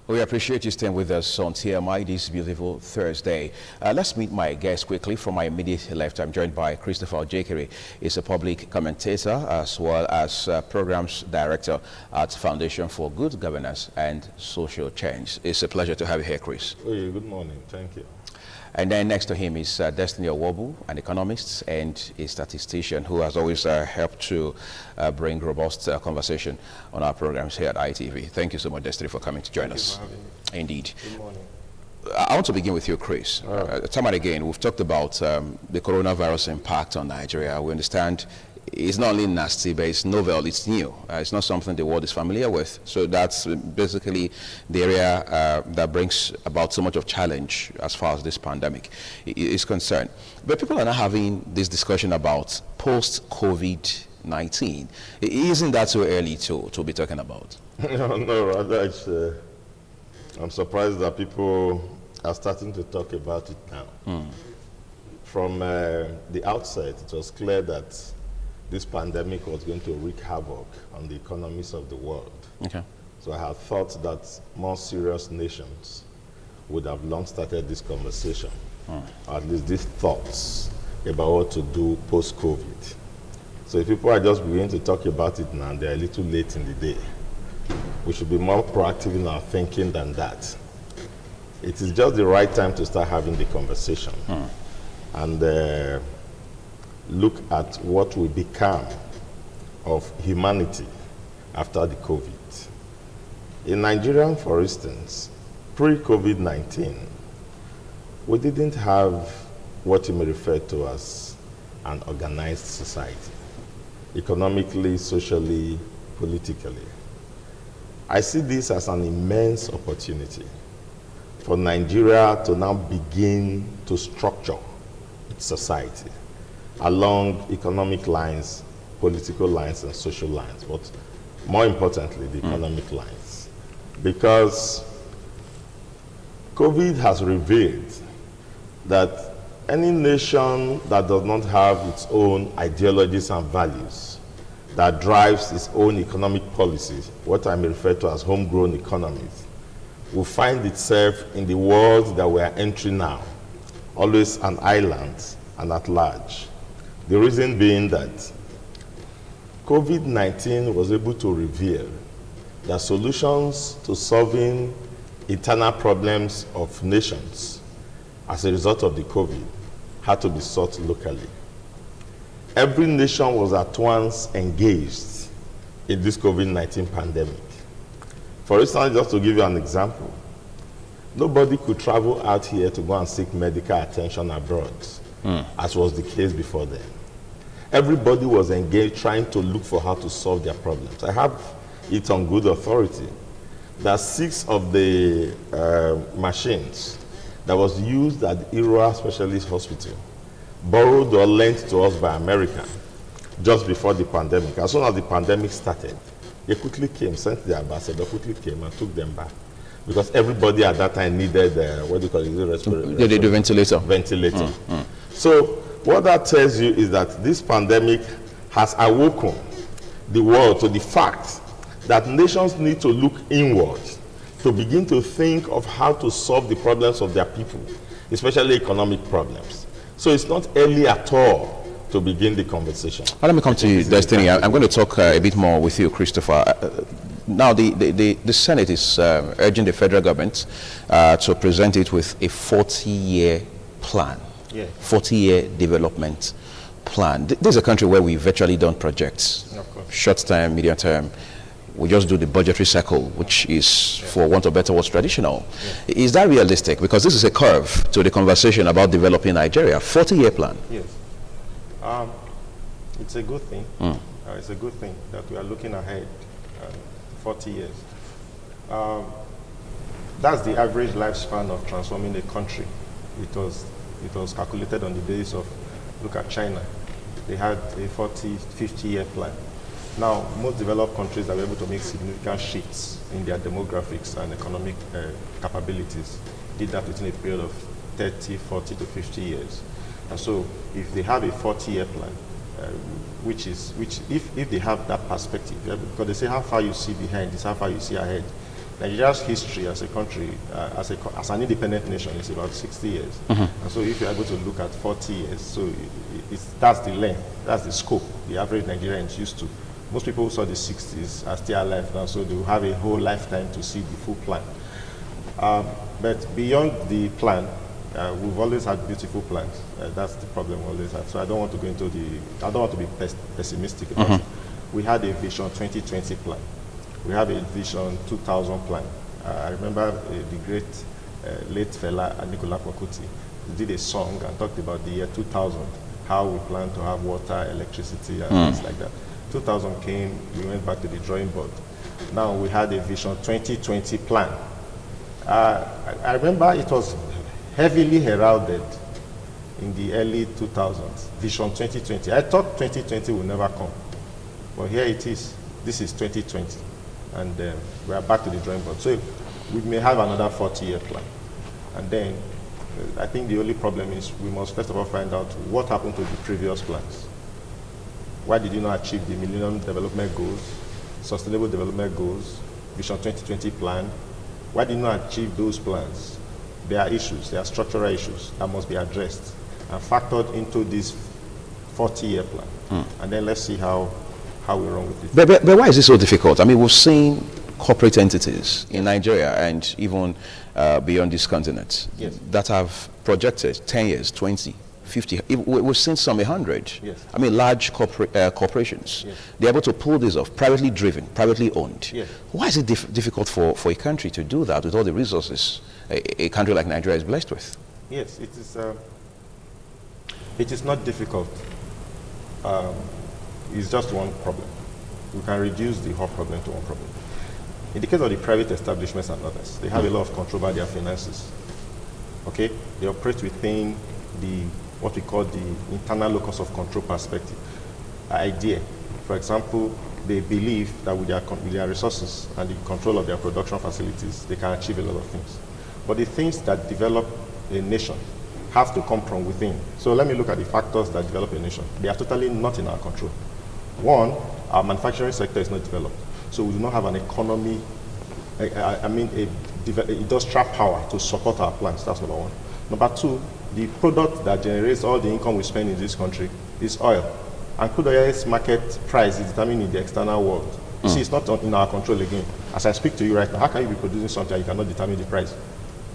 We appreciate you staying with us on TMI this beautiful Thursday. Let's meet my guest quickly. From my immediate left, I'm joined by Christopher Ojekere. He's a public commentator as well as programs director at Foundation for Good Governance and Social Change. It's a pleasure to have you here, Chris. Oh, yeah, good morning. Thank you. And then next to him is Destiny Owobu, an economist and a statistician who has always helped to bring robust conversation on our programs here at ITV. Thank you so much, Destiny, for coming to join us. Thank you for having me. Indeed. Good morning. I want to begin with you, Chris. Time and again, we've talked about the coronavirus impact on Nigeria. We understand it's not only nasty, but it's novel, it's new. It's not something the world is familiar with. So that's basically the area that brings about so much of challenge as far as this pandemic is concerned. But people are not having this discussion about post-COVID-19. Isn't that so early to be talking about? No, rather it's, I'm surprised that people are starting to talk about it now. From the outset, it was clear that this pandemic was going to wreak havoc on the economies of the world. Okay. So I had thought that more serious nations would have long started this conversation, or at least these thoughts about what to do post-COVID. So if people are just beginning to talk about it now, they're a little late in the day. We should be more proactive in our thinking than that. It is just the right time to start having the conversation. And look at what will become of humanity after the COVID. In Nigeria, for instance, pre-COVID-19, we didn't have what you may refer to as an organized society, economically, socially, politically. I see this as an immense opportunity for Nigeria to now begin to structure its society along economic lines, political lines, and social lines, but more importantly, the economic lines. Because COVID has revealed that any nation that does not have its own ideologies and values, that drives its own economic policies, what I may refer to as homegrown economies, will find itself in the world that we are entering now, always an island and at large. The reason being that COVID-19 was able to reveal that solutions to solving internal problems of nations as a result of the COVID had to be sought locally. Every nation was at once engaged in this COVID-19 pandemic. For instance, just to give you an example, nobody could travel out here to go and seek medical attention abroad, as was the case before then. Everybody was engaged trying to look for how to solve their problems. I have it on good authority that 6 of the machines that was used at the Ira Specialist Hospital, borrowed or lent to us by America just before the pandemic. As soon as the pandemic started, they quickly came, sent the ambassador, quickly came and took them back. Because everybody at that time needed, what do you call it, respirator? They do ventilator. Ventilator. So what that tells you is that this pandemic has awoken the world to the fact that nations need to look inward to begin to think of how to solve the problems of their people, especially economic problems. So it's not early at all to begin the conversation. Let me come to you, Destiny. I'm going to talk a bit more with you, Christopher. Now, the Senate is urging the federal government to present it with a 40-year plan, 40-year development plan. This is a country where we virtually don't project short term, medium term. We just do the budgetary cycle, which is, for want of better words, traditional. Is that realistic? Because this is a curve to the conversation about developing Nigeria. 40-year plan. Yes. It's a good thing. It's a good thing that we are looking ahead 40 years. That's the average lifespan of transforming a country. It was calculated on the basis of, look at China. They had a 40, 50-year plan. Now, most developed countries are able to make significant shifts in their demographics and economic capabilities. Did that within a period of 30, 40 to 50 years. And so, if they have a 40-year plan, if they have that perspective, because they say how far you see behind is how far you see ahead. Nigeria's history as a country, as an independent nation, is about 60 years. And so if you're able to look at 40 years, so that's the length, that's the scope the average Nigerian is used to. Most people who saw the 60s are still alive now, so they will have a whole lifetime to see the full plan. But beyond the plan, we've always had beautiful plans. That's the problem we always had. So I don't want to go into I don't want to be pessimistic about it. We had a Vision 2020 plan. We have a Vision 2000 plan. I remember the great late fella Nicola Pokuti did a song and talked about the year 2000, how we plan to have water, electricity, and things like that. 2000 came, we went back to the drawing board. Now we had a Vision 2020 plan. I remember it was heavily heralded in the early 2000s, Vision 2020. I thought 2020 would never come, but here it is. This is 2020, and we are back to the drawing board. So we may have another 40-year plan, and then I think the only problem is we must first of all find out what happened to the previous plans. Why did you not achieve the Millennium Development Goals, Sustainable Development Goals, Vision 2020 plan? Why did you not achieve those plans? There are issues, there are structural issues that must be addressed and factored into this 40-year plan. And then let's see how we run with it. But why is this so difficult? I mean, we've seen corporate entities in Nigeria and even beyond this continent that have projected 10 years, 20, 50. We've seen some 100. Yes. I mean, large corporations. Yes. They're able to pull this off, privately driven, privately owned. Yes. Why is it difficult for a country to do that with all the resources a country like Nigeria is blessed with? Yes, it is not difficult. It's just one problem. We can reduce the whole problem to one problem. In the case of the private establishments and others, they have a lot of control over their finances. Okay? They operate within what we call the internal locus of control perspective. Idea. For example, they believe that with their resources and the control of their production facilities, they can achieve a lot of things. But the things that develop a nation have to come from within. So let me look at the factors that develop a nation. They are totally not in our control. One, our manufacturing sector is not developed. So we do not have an economy, industrial power to support our plants. That's number one. Number two, the product that generates all the income we spend in this country is oil. And crude oil's market price is determined in the external world. You see, it's not in our control again. As I speak to you right now, how can you be producing something you cannot determine the price?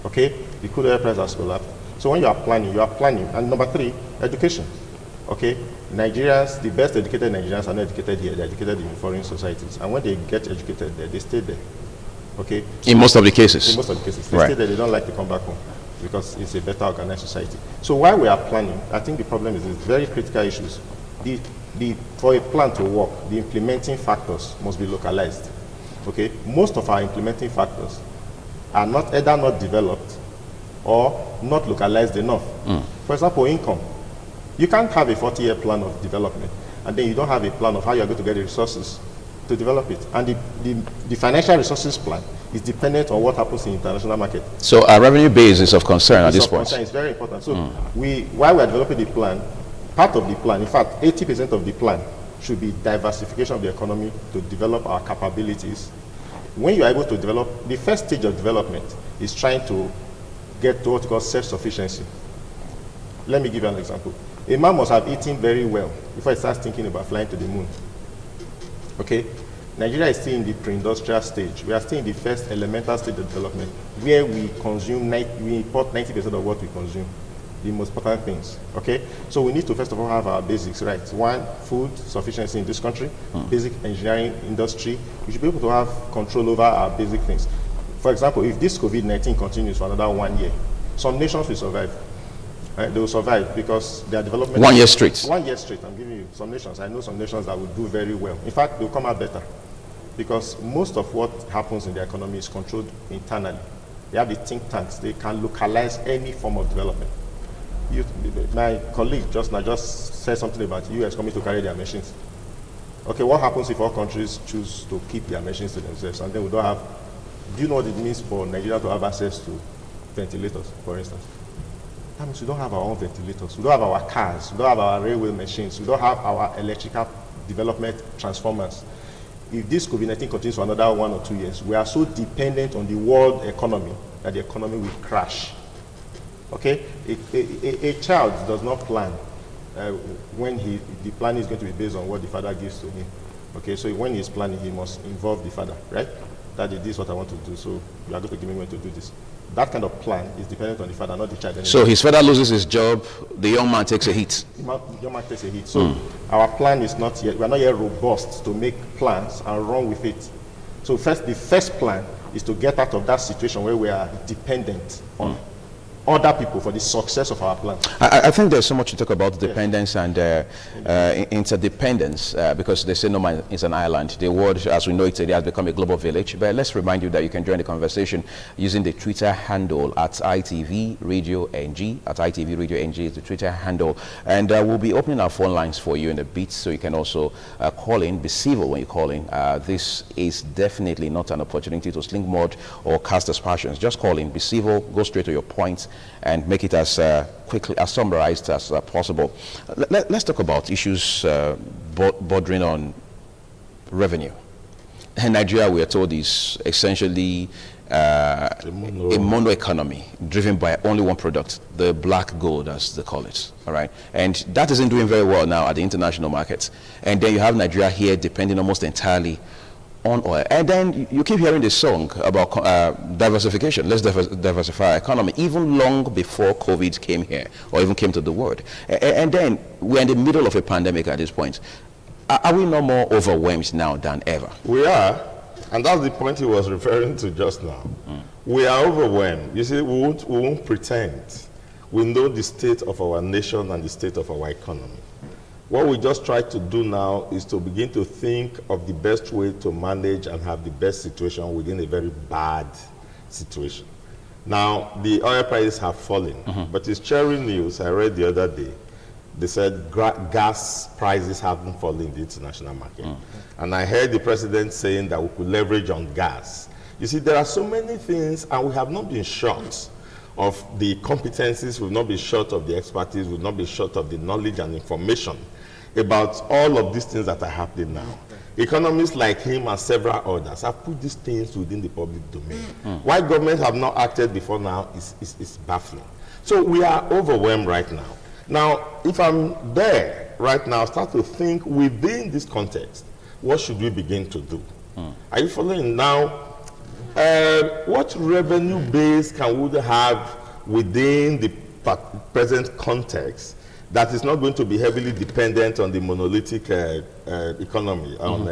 Okay? The crude oil price has collapsed. So when you are planning. And number three, education. Okay? Nigerians, the best educated Nigerians are not educated here, they're educated in foreign societies. And when they get educated there, they stay there. Okay? In most of the cases. In most of the cases. They stay there, they don't like to come back home because it's a better organized society. So while we are planning, I think the problem is very critical issues. For a plan to work, the implementing factors must be localized. Okay? Most of our implementing factors are either not developed or not localized enough. For example, income. You can't have a 40-year plan of development and then you don't have a plan of how you're going to get the resources to develop it. And the financial resources plan is dependent on what happens in the international market. So our revenue base is of concern at this point. It's very important. So while we are developing the plan, part of the plan, in fact, 80% of the plan should be diversification of the economy to develop our capabilities. When you are able to develop, the first stage of development is trying to get to what we call self-sufficiency. Let me give you an example. A man must have eaten very well before he starts thinking about flying to the moon. Okay? Nigeria is still in the pre-industrial stage. We are still in the first elemental stage of development where we import 90% of what we consume, the most important things. Okay? So we need to first of all have our basics right. One, food sufficiency in this country, basic engineering industry. We should be able to have control over our basic things. For example, if this COVID-19 continues for another 1 year, some nations will survive. Right? They will survive because their development... 1 year straight. 1 year straight, I'm giving you some nations. I know some nations that will do very well. In fact, they'll come out better because most of what happens in the economy is controlled internally. They have the think tanks. They can localize any form of development. My colleague just said something about the US coming to carry their machines. Okay, what happens if all countries choose to keep their machines to themselves and then we don't have... Do you know what it means for Nigeria to have access to ventilators, for instance? That means we don't have our own ventilators, we don't have our cars, we don't have our railway machines, we don't have our electrical development transformers. if this COVID-19 continues for another 1 or 2 years, we are so dependent on the world economy that the economy will crash. Okay? A child does not plan when the plan is going to be based on what the father gives to him. Okay, so when he's planning, he must involve the father, right? Daddy, this is what I want to do, so you are going to give me when to do this. That kind of plan is dependent on the father, not the child anymore. So his father loses his job, the young man takes a hit. The young man takes a hit. So our plan is not yet, we are not yet robust to make plans and run with it. So the first plan is to get out of that situation where we are dependent on other people for the success of our plan. I think there's so much to talk about dependence and interdependence because they say no man is an island. The world, as we know it today, has become a global village. But let's remind you that you can join the conversation using the Twitter handle at ITV Radio NG. At ITV Radio NG is the Twitter handle. And we'll be opening our phone lines for you in a bit, so you can also call in. Be civil when you call in. This is definitely not an opportunity to sling mud or cast aspersions. Just call in, be civil, go straight to your point, and make it as quickly, as summarized as possible. Let's talk about issues bordering on revenue. In Nigeria, we are told, is essentially a mono economy driven by only one product, the black gold, as they call it. All right, and that isn't doing very well now at the international markets. And then you have Nigeria here depending almost entirely on oil. And then you keep hearing this song about diversification. Let's diversify our economy, even long before COVID came here or even came to the world. And then we're in the middle of a pandemic at this point. Are we not more overwhelmed now than ever? We are, and that's the point he was referring to just now. We are overwhelmed. You see, we won't pretend. We know the state of our nation and the state of our economy. What we just try to do now is to begin to think of the best way to manage and have the best situation within a very bad situation. Now, the oil prices have fallen, but it's cheering news. I read the other day. They said gas prices haven't fallen in the international market. And I heard the president saying that we could leverage on gas. You see, there are so many things, and we have not been short of the competencies, we've not been short of the expertise, we've not been short of the knowledge and information about all of these things that are happening now. Economists like him and several others have put these things within the public domain. Why governments have not acted before now is baffling. So we are overwhelmed right now. Now, if I'm there right now, start to think within this context, what should we begin to do? Are you following now? What revenue base can we have within the present context that is not going to be heavily dependent on the monolithic economy, on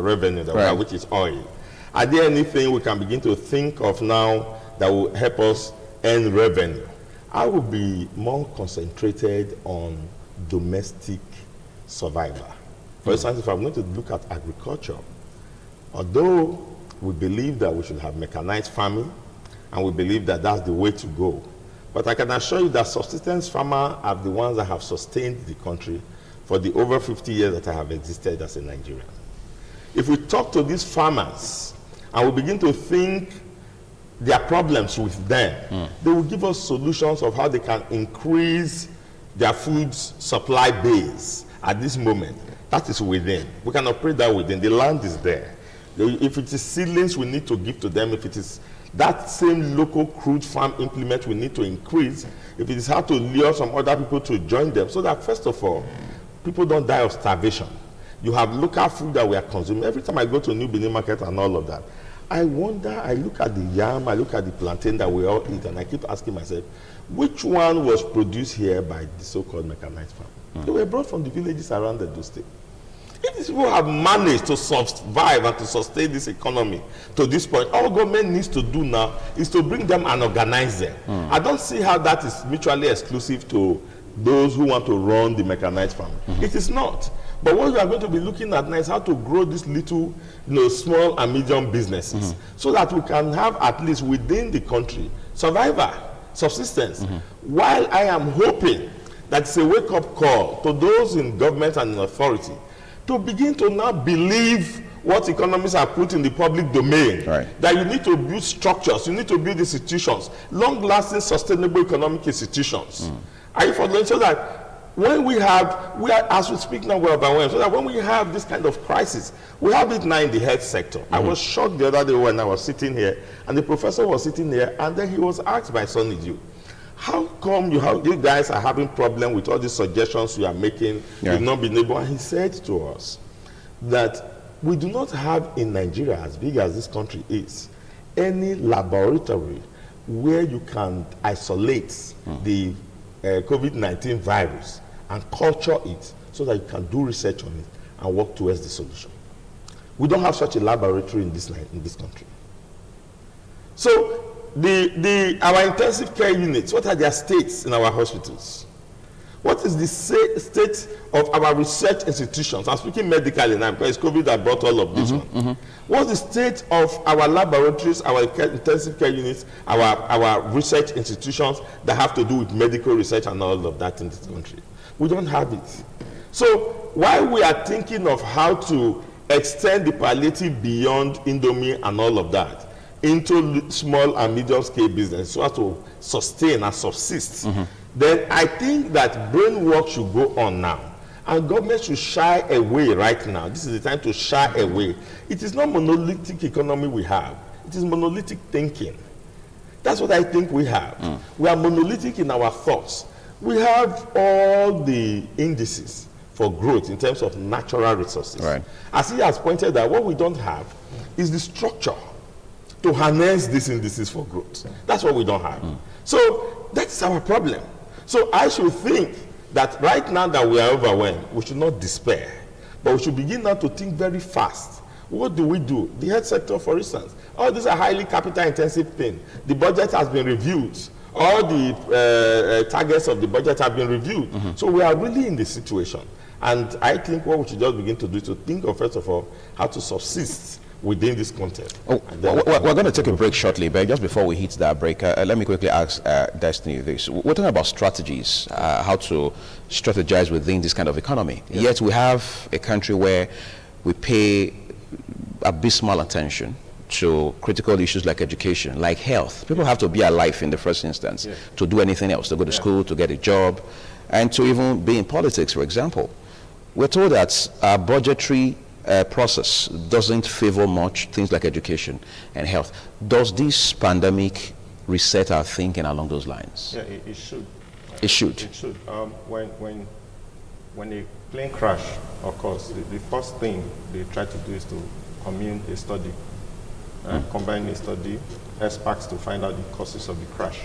revenue that we have, which is oil? Are there anything we can begin to think of now that will help us earn revenue? I will be more concentrated on domestic survival. For instance, if I'm going to look at agriculture, although we believe that we should have mechanized farming, and we believe that that's the way to go. But I can assure you that subsistence farmers are the ones that have sustained the country for the over 50 years that I have existed as a Nigerian. If we talk to these farmers and we begin to think their problems with them, they will give us solutions of how they can increase their food supply base at this moment. That is within. We can operate that within. The land is there. If it is seedlings we need to give to them, if it is that same local crude farm implement we need to increase, if it is how to lure some other people to join them, so that first of all, people don't die of starvation. You have local food that we are consuming. Every time I go to New Benin Market and all of that, I wonder, I look at the yam, I look at the plantain that we all eat, and I keep asking myself, which one was produced here by the so-called mechanized farm? They were brought from the villages around the state. If these people have managed to survive and to sustain this economy to this point, all government needs to do now is to bring them and organize them. I don't see how that is mutually exclusive to those who want to run the mechanized farm. It is not. But what we are going to be looking at now is how to grow these little, small and medium businesses so that we can have at least within the country survival, subsistence. While I am hoping that it's a wake-up call to those in government and in authority to begin to now believe what economists have put in the public domain, that you need to build structures, you need to build institutions, long-lasting, sustainable economic institutions. Are you following? So that when we are, as we speak now, we're overwhelmed. So that when we have this kind of crisis, we have it now in the health sector. I was shocked the other day when I was sitting here, and the professor was sitting here, and then he was asked by Sonny Dew, how come you guys are having problem with all these suggestions you are making? You've not been able. And he said to us that we do not have in Nigeria, as big as this country is, any laboratory where you can isolate the COVID-19 virus and culture it so that you can do research on it and work towards the solution. We don't have such a laboratory in this country. So our intensive care units, what are their states in our hospitals? What is the state of our research institutions? I'm speaking medically now because COVID that brought all of this one. What's the state of our laboratories, our intensive care units, our research institutions that have to do with medical research and all of that in this country? We don't have it. So while we are thinking of how to extend the palliative beyond Indomie and all of that into small and medium scale business so as to sustain and subsist, then I think that brain work should go on now. And government should shy away right now. This is the time to shy away. It is not monolithic economy we have. It is monolithic thinking. That's what I think we have. We are monolithic in our thoughts. We have all the indices for growth in terms of natural resources. Right. As he has pointed out, what we don't have is the structure to harness these indices for growth. That's what we don't have. So that's our problem. So I should think that right now that we are overwhelmed, we should not despair, but we should begin now to think very fast. What do we do? The health sector, for instance, all these are highly capital intensive things. The budget has been reviewed. All the targets of the budget have been reviewed. So we are really in this situation. And I think what we should just begin to do is to think of, first of all, how to subsist within this context. We're going to take a break shortly, but just before we hit that break, let me quickly ask Destiny this. We're talking about strategies, how to strategize within this kind of economy. Yes. Yet we have a country where we pay abysmal attention to critical issues like education, like health. People have to be alive in the first instance to do anything else, to go to school, to get a job, and to even be in politics, for example. We're told that our budgetary process doesn't favor much things like education and health. Does this pandemic reset our thinking along those lines? Yeah, it should. It should. It should. When a plane crash occurs, the first thing they try to do is to commune a study, combine a study, experts to find out the causes of the crash,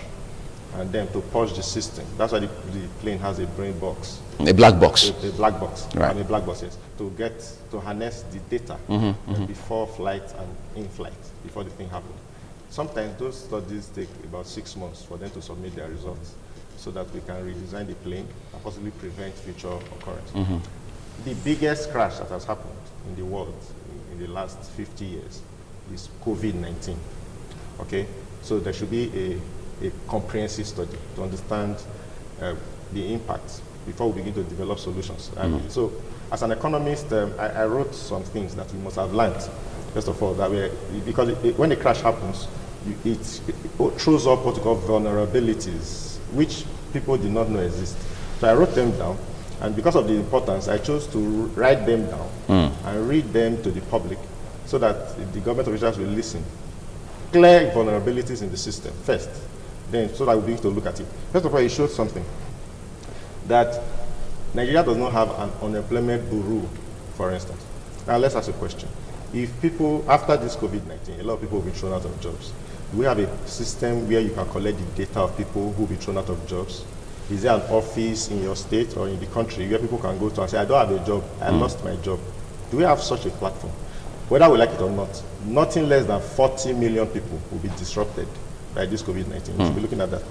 and then to purge the system. That's why the plane has a brain box. A black box. A black box. Right. A black box, yes. To harness the data before flight and in flight, before the thing happened. Sometimes those studies take about 6 months for them to submit their results so that we can redesign the plane and possibly prevent future occurrence. The biggest crash that has happened in the world in the last 50 years is COVID-19. Okay? So there should be a comprehensive study to understand the impact before we begin to develop solutions. So as an economist, I wrote some things that we must have learned. First of all, that because when a crash happens, it throws up what we call vulnerabilities, which people did not know exist. So I wrote them down, and because of the importance, I chose to write them down and read them to the public so that the government officials will listen. Clear vulnerabilities in the system first, then so that we begin to look at it. First of all, it showed something, that Nigeria does not have an unemployment bureau, for instance. Now let's ask a question. If people, after this COVID-19, a lot of people will be thrown out of jobs. Do we have a system where you can collect the data of people who will be thrown out of jobs? Is there an office in your state or in the country where people can go to and say, I don't have a job, I lost my job? Do we have such a platform? Whether we like it or not, nothing less than 40 million people will be disrupted by this COVID-19. We should be looking at that.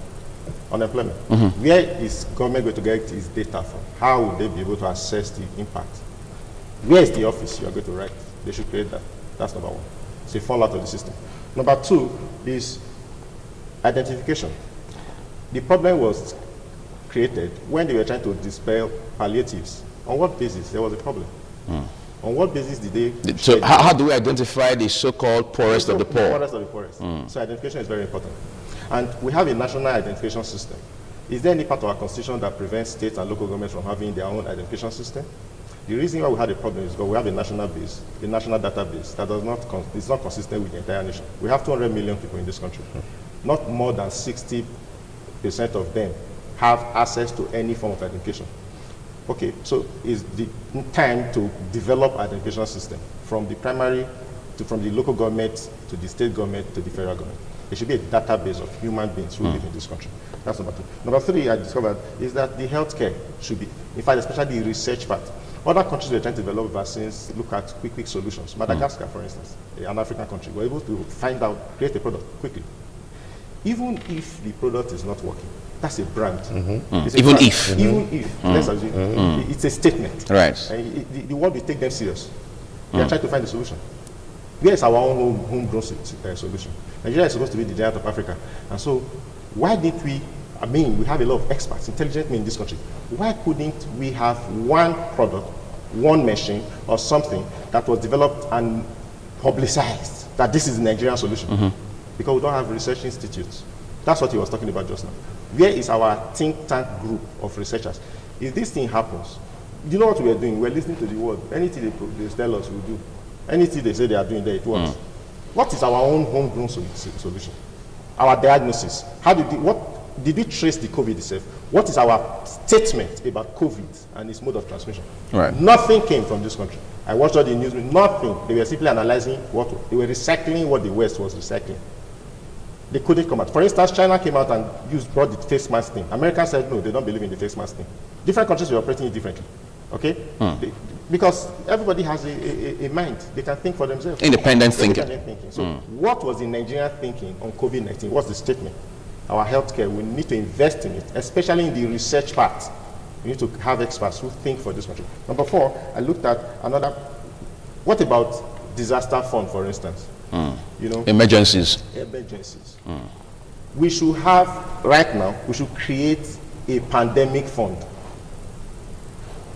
Unemployment. Where is government going to get its data from? How will they be able to assess the impact? Where is the office you are going to write? They should create that. That's number one. It's a fallout of the system. Number two is identification. The problem was created when they were trying to dispel palliatives. On what basis? There was a problem. On what basis did they... So how do we identify the so-called poorest of the poor? Poorest of the poorest. So identification is very important. And we have a national identification system. Is there any part of our constitution that prevents states and local governments from having their own identification system? The reason why we had a problem is because we have a national base, a national database that is not consistent with the entire nation. We have 200 million people in this country. Not more than 60% of them have access to any form of identification. Okay, so it's the time to develop identification system from the primary from the local government to the state government to the federal government. There should be a database of human beings who live in this country. That's number 2. Number 3, I discovered, is that the healthcare should be, in fact, especially the research part. Other countries were trying to develop vaccines, look at quick solutions. Madagascar, for instance, an African country, were able to find out, create a product quickly. Even if the product is not working, that's a brand. It's a Even brand. if. Even if. Let's assume. It's a statement. Right. The world will take them serious. They are trying to find a solution. Where is our own homegrown solution? Nigeria is supposed to be the giant of Africa. And so, why didn't we, we have a lot of experts, intelligent men in this country. Why couldn't we have one product, one machine, or something that was developed and publicized that this is the Nigerian solution? Because we don't have research institutes. That's what he was talking about just now. Where is our think tank group of researchers? If this thing happens, you know what we are doing? We're listening to the word. Anything they tell us, we do. Anything they say they are doing there, it works. What is our own homegrown solution? Our diagnosis. What did we trace the COVID itself? What is our statement about COVID and its mode of transmission? Right. Nothing came from this country. I watched all the news. Nothing. They were simply analyzing they were recycling what the West was recycling. They couldn't come out. For instance, China came out and brought the face mask thing. Americans said no, they don't believe in the face mask thing. Different countries were operating it differently. Okay? Because everybody has a mind. They can think for themselves. Independent thinking. So what was the Nigerian thinking on COVID-19? What's the statement? Our healthcare, we need to invest in it, especially in the research part. We need to have experts who think for this country. Number 4, I looked at what about disaster fund, for instance? You know, Emergencies. We should have, right now, we should create a pandemic fund.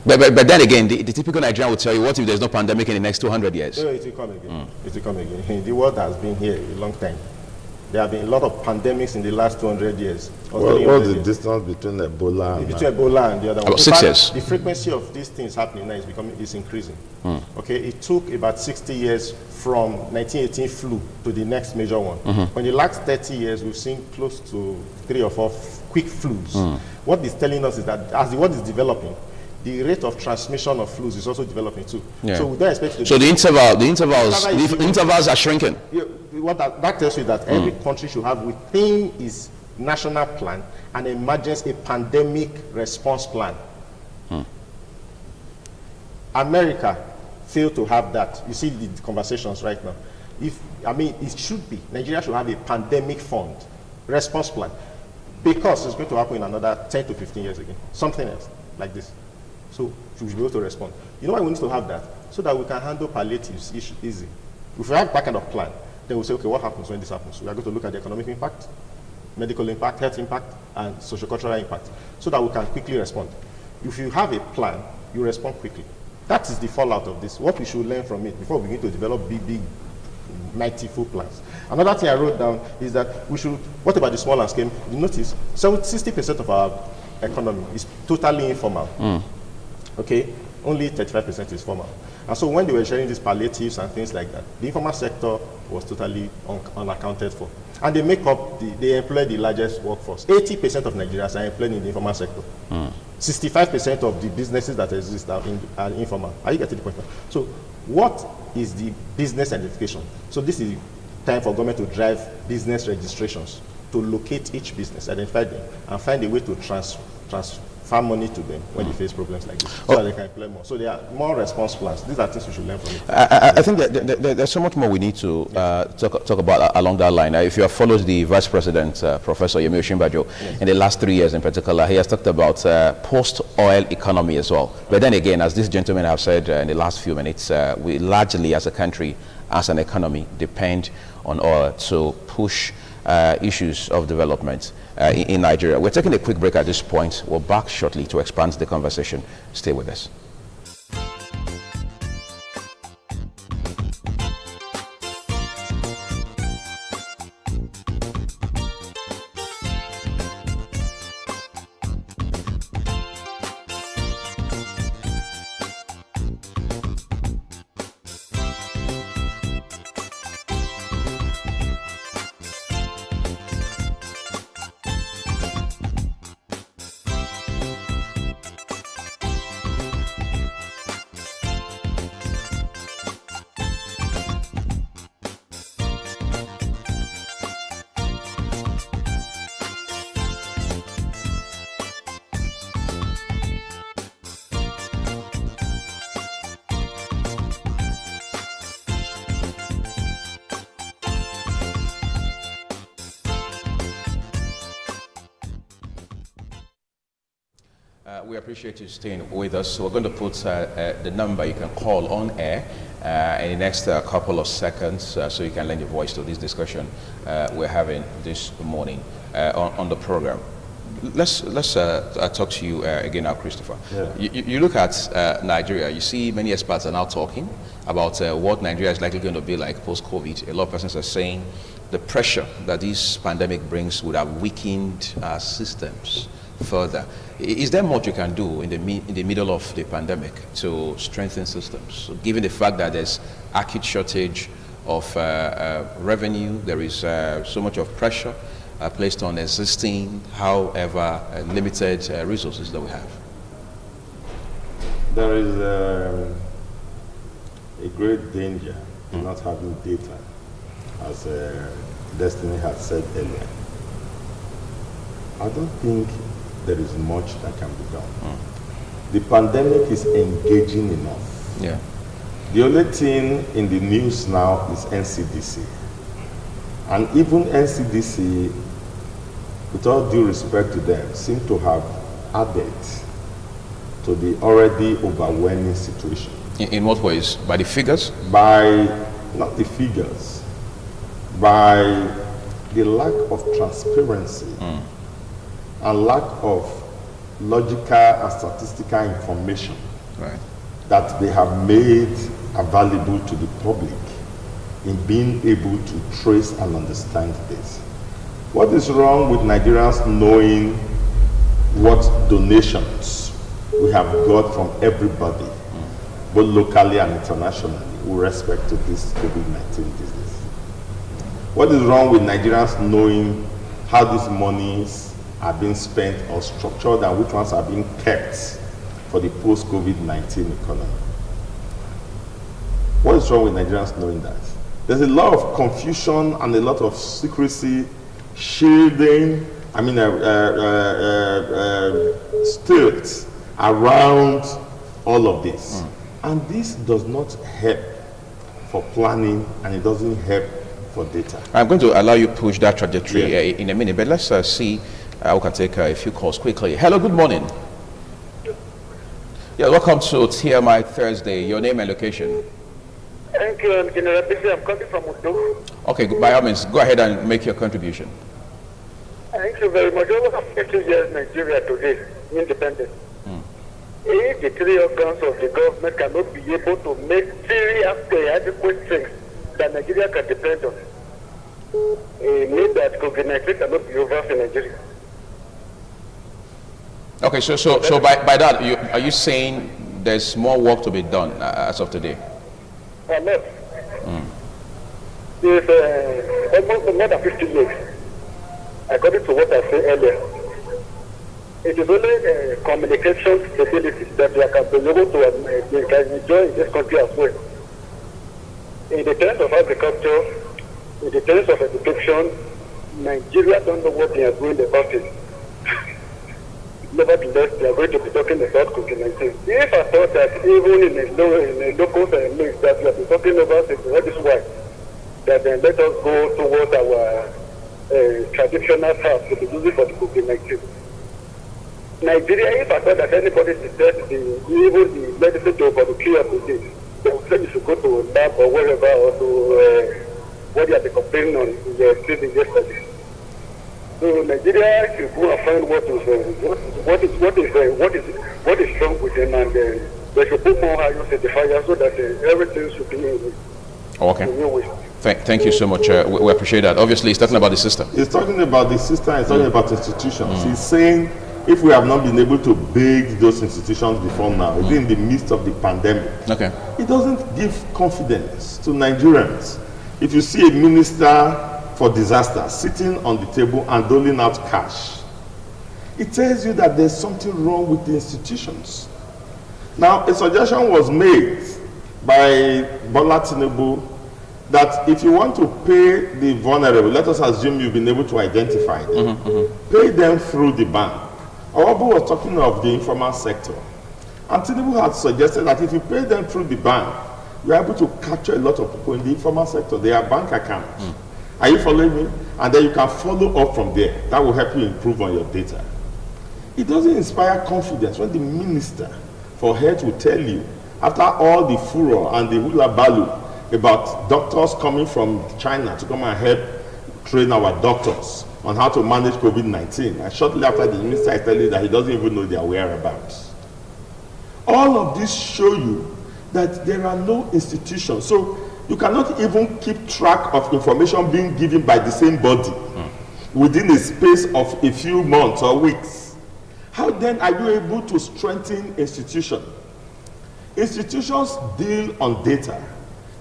But then again, the typical Nigerian will tell you, what if there's no pandemic in the next 200 years? No, it will come again. It will come again. The world has been here a long time. There have been a lot of pandemics in the last 200 years. What's the distance between Ebola and Ebola and the other one? About 6 years. The frequency of these things happening now is increasing. Okay, it took about 60 years from 1918 flu to the next major one. In the last 30 years, we've seen close to 3 or 4 quick flus. What it's telling us is that as the world is developing, the rate of transmission of flus is also developing too. Yeah. So we don't expect So the intervals are shrinking. What that tells you that every country should have within its national plan an emergency, a pandemic response plan. America failed to have that. You see the conversations right now. It should be. Nigeria should have a pandemic fund response plan, because it's going to happen in another 10 to 15 years again. Something else like this. So we should be able to respond. You know why we need to have that? So that we can handle palliatives easy. If we have that kind of plan, then we'll say, okay, what happens when this happens? We are going to look at the economic impact, medical impact, health impact, and sociocultural impact, so that we can quickly respond. If you have a plan, you respond quickly. That is the fallout of this. What we should learn from it before we begin to develop big, mighty full plans. Another thing I wrote down is that what about the small and scale? You notice, 60% of our economy is totally informal. Okay, only 35% is formal. And so when they were sharing these palliatives and things like that, the informal sector was totally unaccounted for. And they employ the largest workforce. 80% of Nigerians are employed in the informal sector. 65% of the businesses that exist are informal. Are you getting the point? So what is the business identification? So this is time for government to drive business registrations, to locate each business, identify them, and find a way to transfer money to them when they face problems like this, so that they can employ more. So there are more response plans. These are things we should learn from it. I think that there's so much more we need to talk about along that line. If you have followed the Vice President, Professor Yemi Osinbajo, in the last 3 years in particular, he has talked about post-oil economy as well. But then again, as this gentleman have said in the last few minutes, we largely as a country, as an economy, depend on oil to push issues of development in Nigeria. We're taking a quick break at this point. We're back shortly to expand the conversation. Stay with us. We appreciate you staying with us. So we're going to put the number you can call on air in the next couple of seconds so you can lend your voice to this discussion we're having this morning on the program. Let's talk to you again now, Christopher. Yeah. You look at Nigeria, you see many experts are now talking about what Nigeria is likely going to be like post-COVID. A lot of persons are saying the pressure that this pandemic brings would have weakened our systems further. Is there much you can do in the middle of the pandemic to strengthen systems, given the fact that there's acute shortage of revenue, there is so much of pressure placed on existing, however limited resources that we have? There is a great danger in not having data, as Destiny had said earlier. I don't think there is much that can be done. The pandemic is engaging enough. Yeah. The only thing in the news now is NCDC. And even NCDC, with all due respect to them, seem to have added to the already overwhelming situation. In what ways? By the figures? By, not the figures, by the lack of transparency and lack of logical and statistical information that they have made available to the public in being able to trace and understand this. What is wrong with Nigerians knowing what donations we have got from everybody, both locally and internationally, with respect to this COVID-19 disease? What is wrong with Nigerians knowing how these monies are being spent or structured and which ones are being kept for the post-COVID-19 economy? What is wrong with Nigerians knowing that? There's a lot of confusion and a lot of secrecy, shielding, stilts around all of this. And this does not help for planning, and it doesn't help for data. I'm going to allow you to push that trajectory in a minute, but let's see we can take a few calls quickly. Hello, good morning. Yeah, welcome to TMI Thursday. Your name and location. Thank you, I'm General Bisi. I'm coming from Udo. Okay, by all means, go ahead and make your contribution. Thank you very much. Over 50 years, Nigeria today, independent. If the three organs of the government cannot be able to make very adequate things that Nigeria can depend on, it means that COVID-19 cannot be over in Nigeria. Okay, so by that, are you saying there's more work to be done as of today? Not. There's almost more than 50 years, according to what I said earlier. It is only communication stability that we can be able to enjoy in this country as well. In the terms of agriculture, in the terms of education, Nigeria don't know what they are doing about it. Nevertheless, they are going to be talking about COVID-19. If I thought that even in a local mix that we have been talking about it, that is why, that then let us go towards our traditional path to be using for the COVID-19. Nigeria, if I thought that anybody detects even the medicine to for the cure of the disease, they would say you should go to a lab or wherever, or to what they have been complaining on the city yesterday. So Nigeria should go and find what is wrong with them, and they should put more higher certifiers so that everything should be in the new way. Thank you so much. We appreciate that. Obviously, he's talking about the system. He's talking about the system. He's talking about institutions. He's saying if we have not been able to build those institutions before now, in the midst of the pandemic, it doesn't give confidence to Nigerians. If you see a minister for disaster sitting on the table and doling out cash, it tells you that there's something wrong with the institutions. Now, a suggestion was made by Bola Tinubu that if you want to pay the vulnerable, let us assume you've been able to identify them, pay them through the bank. Owabu was talking of the informal sector. And Tinubu had suggested that if you pay them through the bank, you're able to capture a lot of people in the informal sector. They have bank accounts. Are you following me? And then you can follow up from there. That will help you improve on your data. It doesn't inspire confidence when the Minister for Health will tell you, after all the furor and the hula baloo about doctors coming from China to come and help train our doctors on how to manage COVID-19, and shortly after the Minister is telling you that he doesn't even know their whereabouts. All of this show you that there are no institutions. So you cannot even keep track of information being given by the same body within a space of a few months or weeks. How then are you able to strengthen institutions? Institutions deal on data,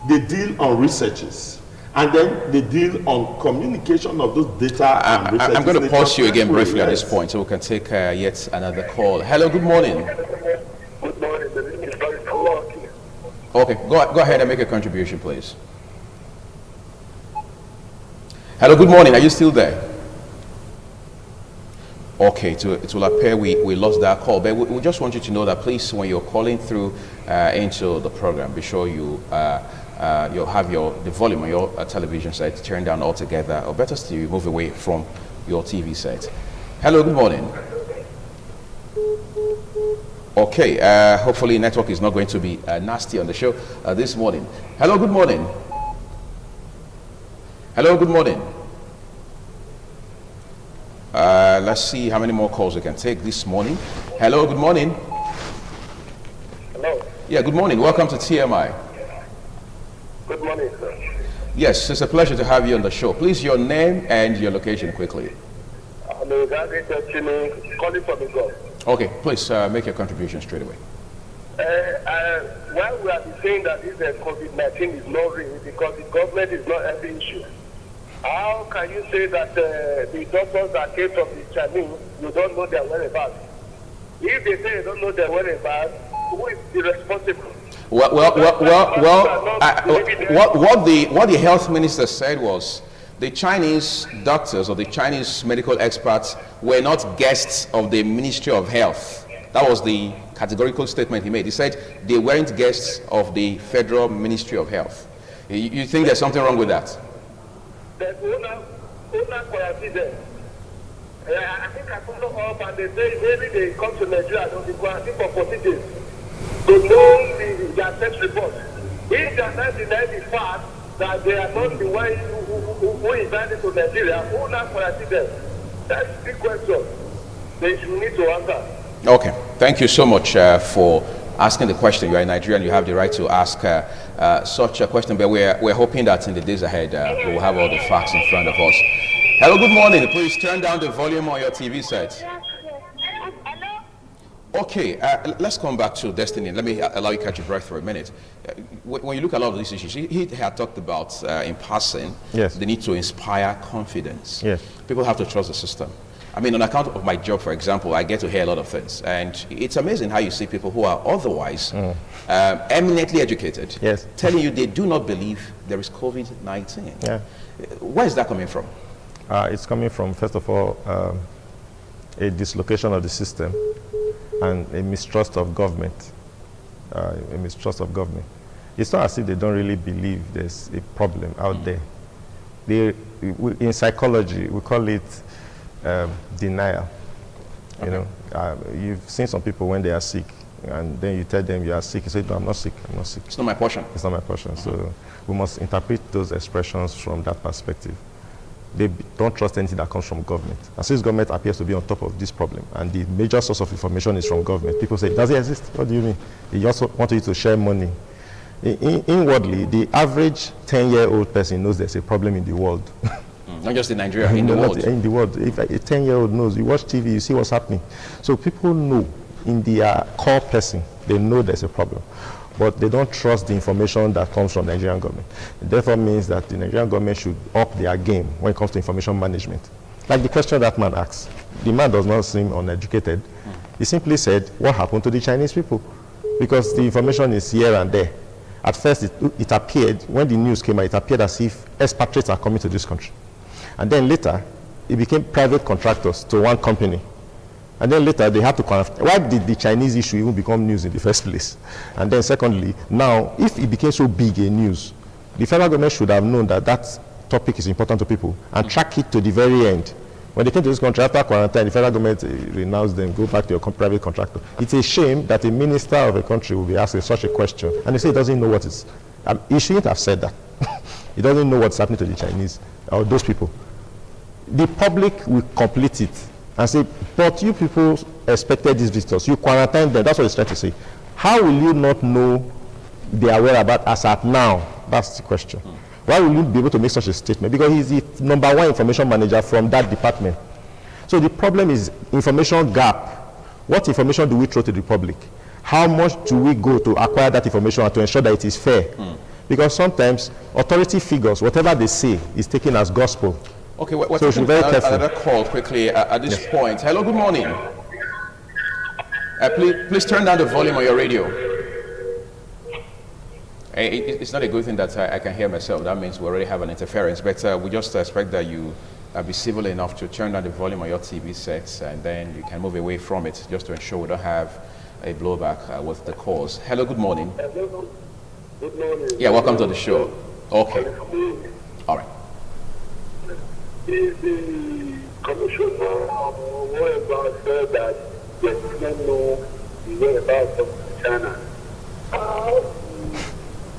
they deal on researches, and then they deal on communication of those data and researches. I'm going to pause you again briefly at this point so we can take yet another call. Hello, good morning. Good morning. Okay, go ahead and make a contribution, please. Hello, good morning. Are you still there? Okay, it will appear we lost that call, but we just want you to know that please, when you're calling through into the program, be sure you'll have the volume on your television set turned down altogether, or better still, you move away from your TV set. Hello, good morning. Okay, hopefully network is not going to be nasty on the show this morning. Hello, good morning. Hello, good morning. Let's see how many more calls we can take this morning. Hello, good morning. Hello. Yeah, good morning. Welcome to TMI. Good morning, sir. Yes, it's a pleasure to have you on the show. Please, your name and your location quickly. I'm a graduate calling from the God. Okay, please make your contribution straight away. While we are saying that this COVID-19 is not real because the government is not helping issue, how can you say that the doctors that came from the Chinese, you don't know their whereabouts? If they say you don't know their whereabouts, who is the responsible? What the health minister said was the Chinese doctors or the Chinese medical experts were not guests of the Ministry of Health. That was the categorical statement he made. He said they weren't guests of the Federal Ministry of Health. You think there's something wrong with that? There's owner quarantine there. I think I follow up and they say maybe they come to Nigeria, they'll be quarantined for 40 days to know their test report. If they are not denying the fact that they are not the ones who invited to Nigeria, who now quarantine them? That's a big question. They should need to answer. Okay, thank you so much for asking the question. You are in Nigeria and you have the right to ask such a question, but we're hoping that in the days ahead we will have all the facts in front of us. Hello, good morning. Please turn down the volume on your TV set. Okay, let's come back to Destiny. Let me allow you to catch your breath for a minute. When you look at a lot of these issues, he had talked about in passing the need to inspire confidence. Yes. People have to trust the system. I mean, on account of my job, for example, I get to hear a lot of things. And it's amazing how you see people who are otherwise eminently educated telling you they do not believe there is COVID-19. Yeah. Where is that coming from? It's coming from, first of all, a dislocation of the system and a mistrust of government. It's not as if they don't really believe there's a problem out there. In psychology, we call it denial. You know, you've seen some people when they are sick, and then you tell them you are sick. You say, "No, I'm not sick. I'm not sick. It's not my portion. It's not my portion." So we must interpret those expressions from that perspective. They don't trust anything that comes from government. And since government appears to be on top of this problem, and the major source of information is from government, people say, "Does it exist? What do you mean?" They just want you to share money. Inwardly, the average 10-year-old person knows there's a problem in the world. Not just in Nigeria, in the world. In the world. If a 10-year-old knows, you watch TV, you see what's happening. So people know in their core person, they know there's a problem. But they don't trust the information that comes from the Nigerian government. It therefore means that the Nigerian government should up their game when it comes to information management. Like the question that man asked. The man does not seem uneducated. He simply said, what happened to the Chinese people? Because the information is here and there. At first, it appeared, when the news came out, it appeared as if expatriates are coming to this country. And then later, it became private contractors to one company. And then later, they had to why did the Chinese issue even become news in the first place? And then secondly, now, if it became so big a news, the federal government should have known that that topic is important to people and track it to the very end. When they came to this country after quarantine, the federal government renounced them, go back to your private contractor. It's a shame that a minister of a country will be asking such a question, and they say he doesn't know what is. He shouldn't have said that. He doesn't know what's happening to the Chinese or those people. The public will complete it and say, but you people expected these visitors. You quarantined them. That's what he's trying to say. How will you not know their whereabouts as at now? That's the question. Why will you be able to make such a statement? Because he's the #1 information manager from that department. So the problem is information gap. What information do we throw to the public? How much do we go to acquire that information and to ensure that it is fair? Because sometimes authority figures, whatever they say, is taken as gospel. Okay, we're So we should be very careful. another call quickly at this point. Hello, good morning. Please turn down the volume on your radio. It's not a good thing that I can hear myself. That means we already have an interference. But we just expect that you be civil enough to turn down the volume on your TV sets, and then you can move away from it just to ensure we don't have a blowback with the calls. Hello, good morning. Hello. Good morning. Yeah, welcome to the show. Okay. All right. Is the commissioner of whereabouts said that they didn't know the whereabouts of China?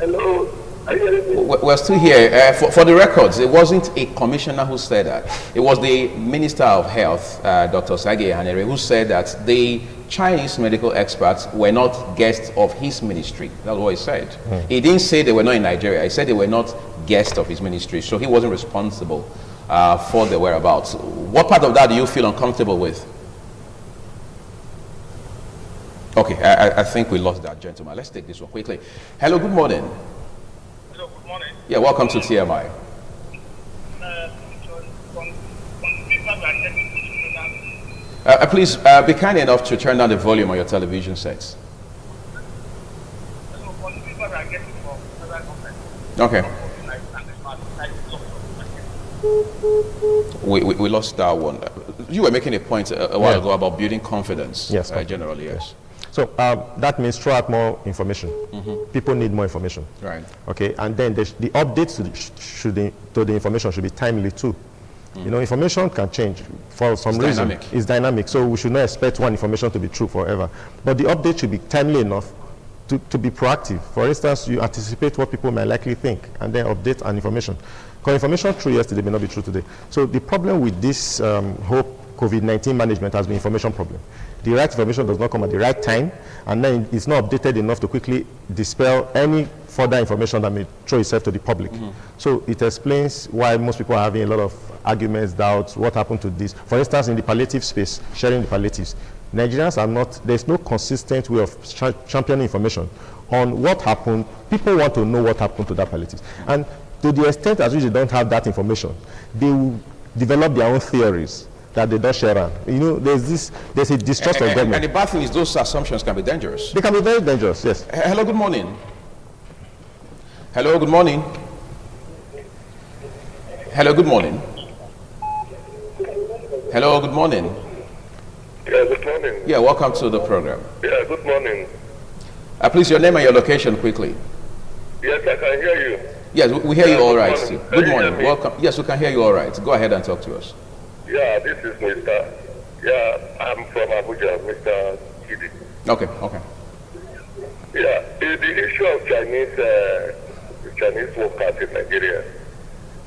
Hello. Are you hearing me? We're still here. For the records, it wasn't a commissioner who said that. It was the Minister of Health, Dr. Sage Hanere, who said that the Chinese medical experts were not guests of his ministry. That's what he said. He didn't say they were not in Nigeria. He said they were not guests of his ministry. So he wasn't responsible for the whereabouts. What part of that do you feel uncomfortable with? Okay, I think we lost that gentleman. Let's take this one quickly. Hello, good morning. Hello, good morning. Yeah, welcome to TMI. Please be kind enough to turn down the volume on your television sets. Okay. We lost that one. You were making a point a while ago about building confidence. Yes. Generally, yes. So that means throw out more information. People need more information. Right. Okay, and then the updates to the information should be timely too. You know, information can change for some reason. Dynamic. It's dynamic, so we should not expect one information to be true forever. But the update should be timely enough to be proactive. For instance, you anticipate what people might likely think and then update an information. Because information true yesterday may not be true today. So the problem with this whole COVID-19 management has been information problem. The right information does not come at the right time, and then it's not updated enough to quickly dispel any further information that may throw itself to the public. So it explains why most people are having a lot of arguments, doubts, what happened to this. For instance, in the palliative space, sharing the palliatives, Nigerians are not, there's no consistent way of championing information on what happened. People want to know what happened to that palliatives. And to the extent as which they don't have that information, they will develop their own theories that they don't share around. You know, there's a distrust of government. And the bad thing is those assumptions can be dangerous. They can be very dangerous, yes. Hello, good morning. Hello, good morning. Hello, good morning. Hello, good morning. Yeah, good morning. Yeah, welcome to the program. Yeah, good morning. Please, your name and your location quickly. Yes, I can hear you. Yes, we hear you all right. Good morning. Good Can you morning. hear me? Welcome. Yes, we can hear you all right. Go ahead and talk to us. Yeah, this is Mr. Yeah, I'm from Abuja, Mr. Chidi. Okay, okay. Yeah, the issue of Chinese workers in Nigeria.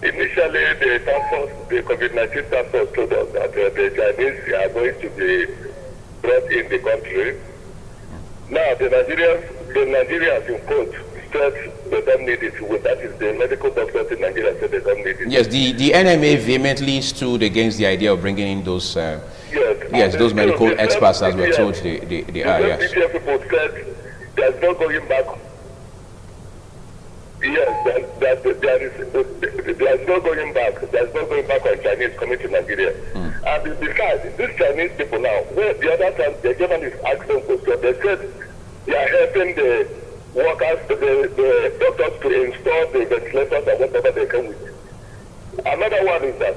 Initially, the COVID-19 task force told us that the Chinese are going to be brought in the country. Now, the Nigerians in quote said they don't need it. Well, that is the medical doctors in Nigeria said they don't need it. Yes, the NMA vehemently stood against the idea of bringing in those those medical experts, as we're told they are. Yes. The people said there's no going back. Yes, there's no going back. There's no going back on Chinese coming to Nigeria. And besides, these Chinese people now, where the other time the journalists asked them questions, they said they are helping the workers, the doctors to install the ventilators and whatever they come with. Another one is that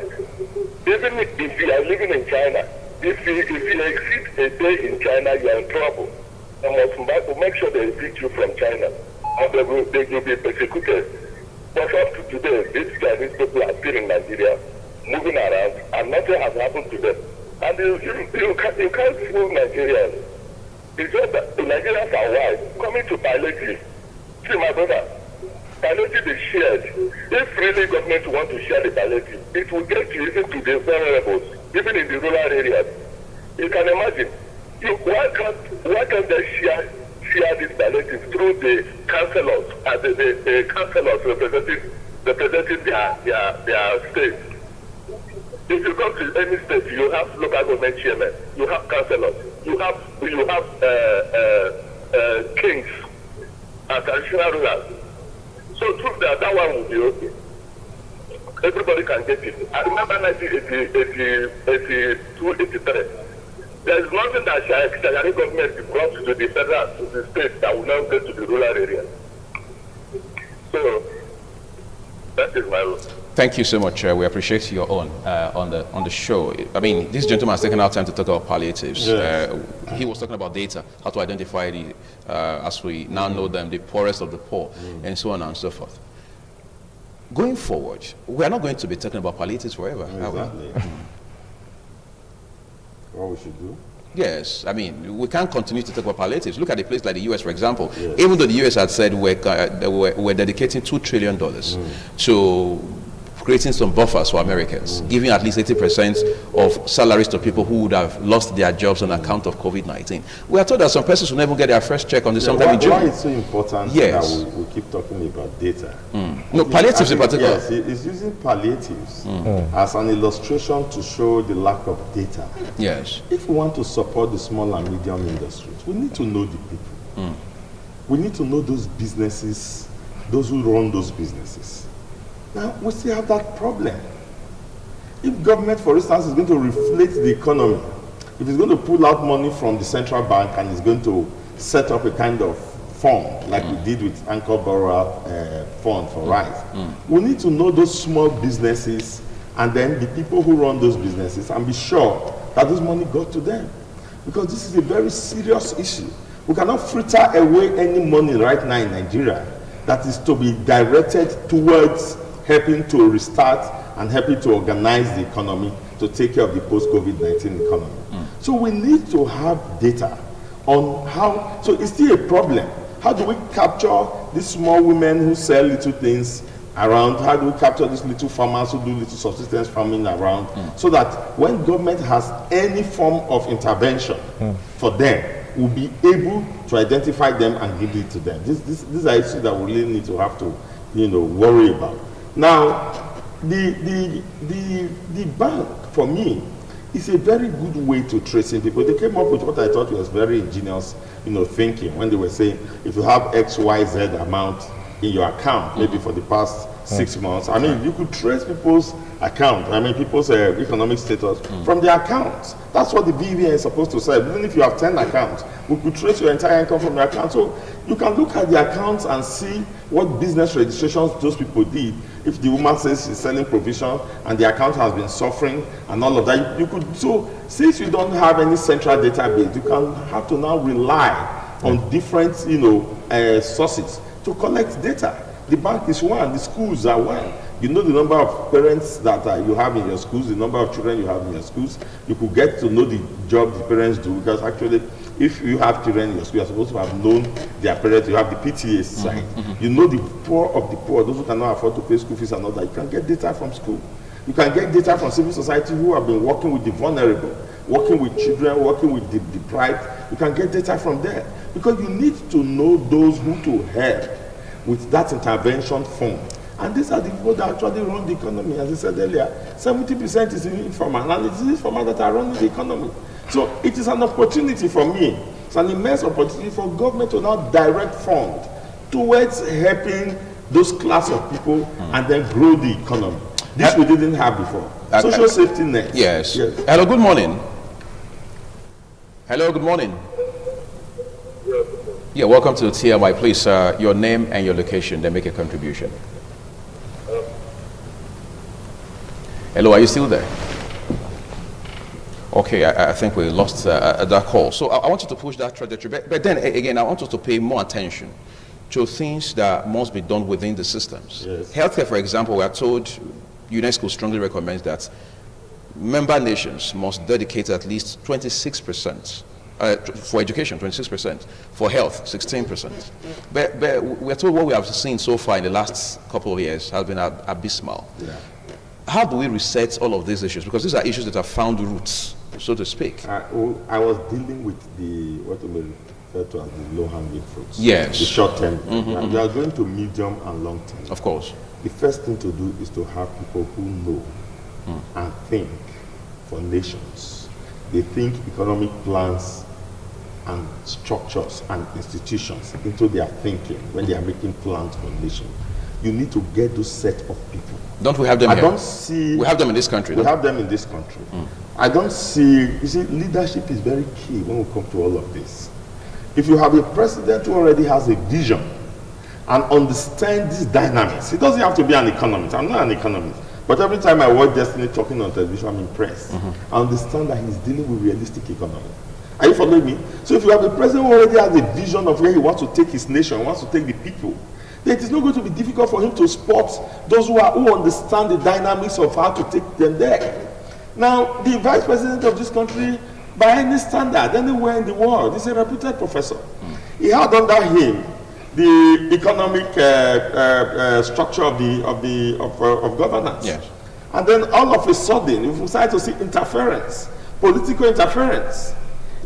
even if you are living in China, if you exit a day in China, you are in trouble. You must make sure they evict you from China, or they will be persecuted. But up to today, these Chinese people are still in Nigeria. moving around, and nothing has happened to them. And you can't fool Nigerians. It's just that the Nigerians are wise. Coming to palliative, see my brother, palliative is shared. If really government want to share the palliative, it will get you even to the vulnerables, even in the rural areas. You can imagine. Why can't they share this palliative through the councillors and the councillors representing their states? If you come to any state, you have local government chairmen, you have councillors, you have kings and traditional rulers. So through that one will be okay. Everybody can get it. I remember 1982, 83. There is nothing that Shagari government brought to the federal, to the state, that will not get to the rural areas. So that is my role. Thank you so much. We appreciate your own on the show. I mean, this gentleman has taken our time to talk about palliatives. Yes. He was talking about data, how to identify the, as we now know them, the poorest of the poor, and so on and so forth. Going forward, we are not going to be talking about palliatives forever, are we? Exactly. What we should do? Yes, I mean, we can't continue to talk about palliatives. Look at a place like the US, for example. Yes. Even though the US had said we're dedicating $2 trillion to creating some buffers for Americans, giving at least 80% of salaries to people who would have lost their jobs on account of COVID-19. We are told that some persons will never get their first check on the sometime in June. Why it's so important Yes. that we keep talking about data? No, palliatives in particular. Yes, it's using palliatives as an illustration to show the lack of data. Yes. If we want to support the small and medium industries, we need to know the people. We need to know those businesses, those who run those businesses. Now, we still have that problem. If government, for instance, is going to reflate the economy, if it's going to pull out money from the central bank and is going to set up a kind of fund, like we did with Anchor Borrower Fund for Rice, we need to know those small businesses and then the people who run those businesses and be sure that this money got to them. Because this is a very serious issue. We cannot fritter away any money right now in Nigeria that is to be directed towards helping to restart and helping to organize the economy to take care of the post-COVID-19 economy. So we need to have data on how, so it's still a problem. How do we capture these small women who sell little things around? How do we capture these little farmers who do little subsistence farming around? So that when government has any form of intervention for them, we'll be able to identify them and give it to them. These are issues that we really need to have to, worry about. Now, the bank, for me, is a very good way to tracing people. They came up with what I thought was very ingenious, thinking when they were saying, if you have X, Y, Z amount in your account, maybe for the past 6 months, I mean, you could trace people's account, people's economic status from their accounts. That's what the BVN is supposed to say. Even if you have 10 accounts, we could trace your entire income from your account. So you can look at the accounts and see what business registrations those people did. If the woman says she's selling provision and the account has been suffering and all of that, you could, so since you don't have any central database, you can have to now rely on different, sources to collect data. The bank is one, the schools are one. You know the number of parents that you have in your schools, the number of children you have in your schools. You could get to know the job the parents do, because actually, if you have children in your school, you're supposed to have known their parents. You have the PTA side. You know the poor of the poor, those who cannot afford to pay school fees and all that. You can get data from school. You can get data from civil society who have been working with the vulnerable, working with children, working with the deprived. You can get data from there, because you need to know those who to help with that intervention fund. And these are the people that actually run the economy. As I said earlier, 70% is informal, and it is informal that are running the economy. So it is an opportunity for me. It's an immense opportunity for government to now direct fund towards helping those class of people and then grow the economy. This we didn't have before. Social safety net. Yes. Hello, good morning. Hello, good morning. Yeah, welcome to TMI. Please, your name and your location, then make a contribution. Hello, are you still there? Okay, I think we lost that call. So I want you to push that trajectory. But then again, I want us to pay more attention to things that must be done within the systems. Yes. Healthcare, for example, we are told UNESCO strongly recommends that member nations must dedicate at least 26% for education, 26%, for health, 16%. But we're told what we have seen so far in the last couple of years has been abysmal. Yeah. How do we reset all of these issues? Because these are issues that have found roots, so to speak. I was dealing with what we refer to as the low-hanging fruits. Yes. The short-term. We are going to medium and long-term. Of course. The first thing to do is to have people who know and think for nations. They think economic plans and structures and institutions into their thinking when they are making plans for nations. You need to get those set of people. Don't we have them I here? don't see... We have them in this country. We no? have them in this country. I don't see... You see, leadership is very key when we come to all of this. If you have a president who already has a vision and understand these dynamics, he doesn't have to be an economist. I'm not an economist. But every time I watch Destiny talking on television, I'm impressed. I understand that he's dealing with realistic economy. Are you following me? So if you have a president who already has a vision of where he wants to take his nation, wants to take the people, then it is not going to be difficult for him to spot those who understand the dynamics of how to take them there. Now, the vice president of this country, by any standard, anywhere in the world, is a reputed professor. He had under him the economic structure of governance. Yes. And then all of a sudden, we started to see interference, political interference.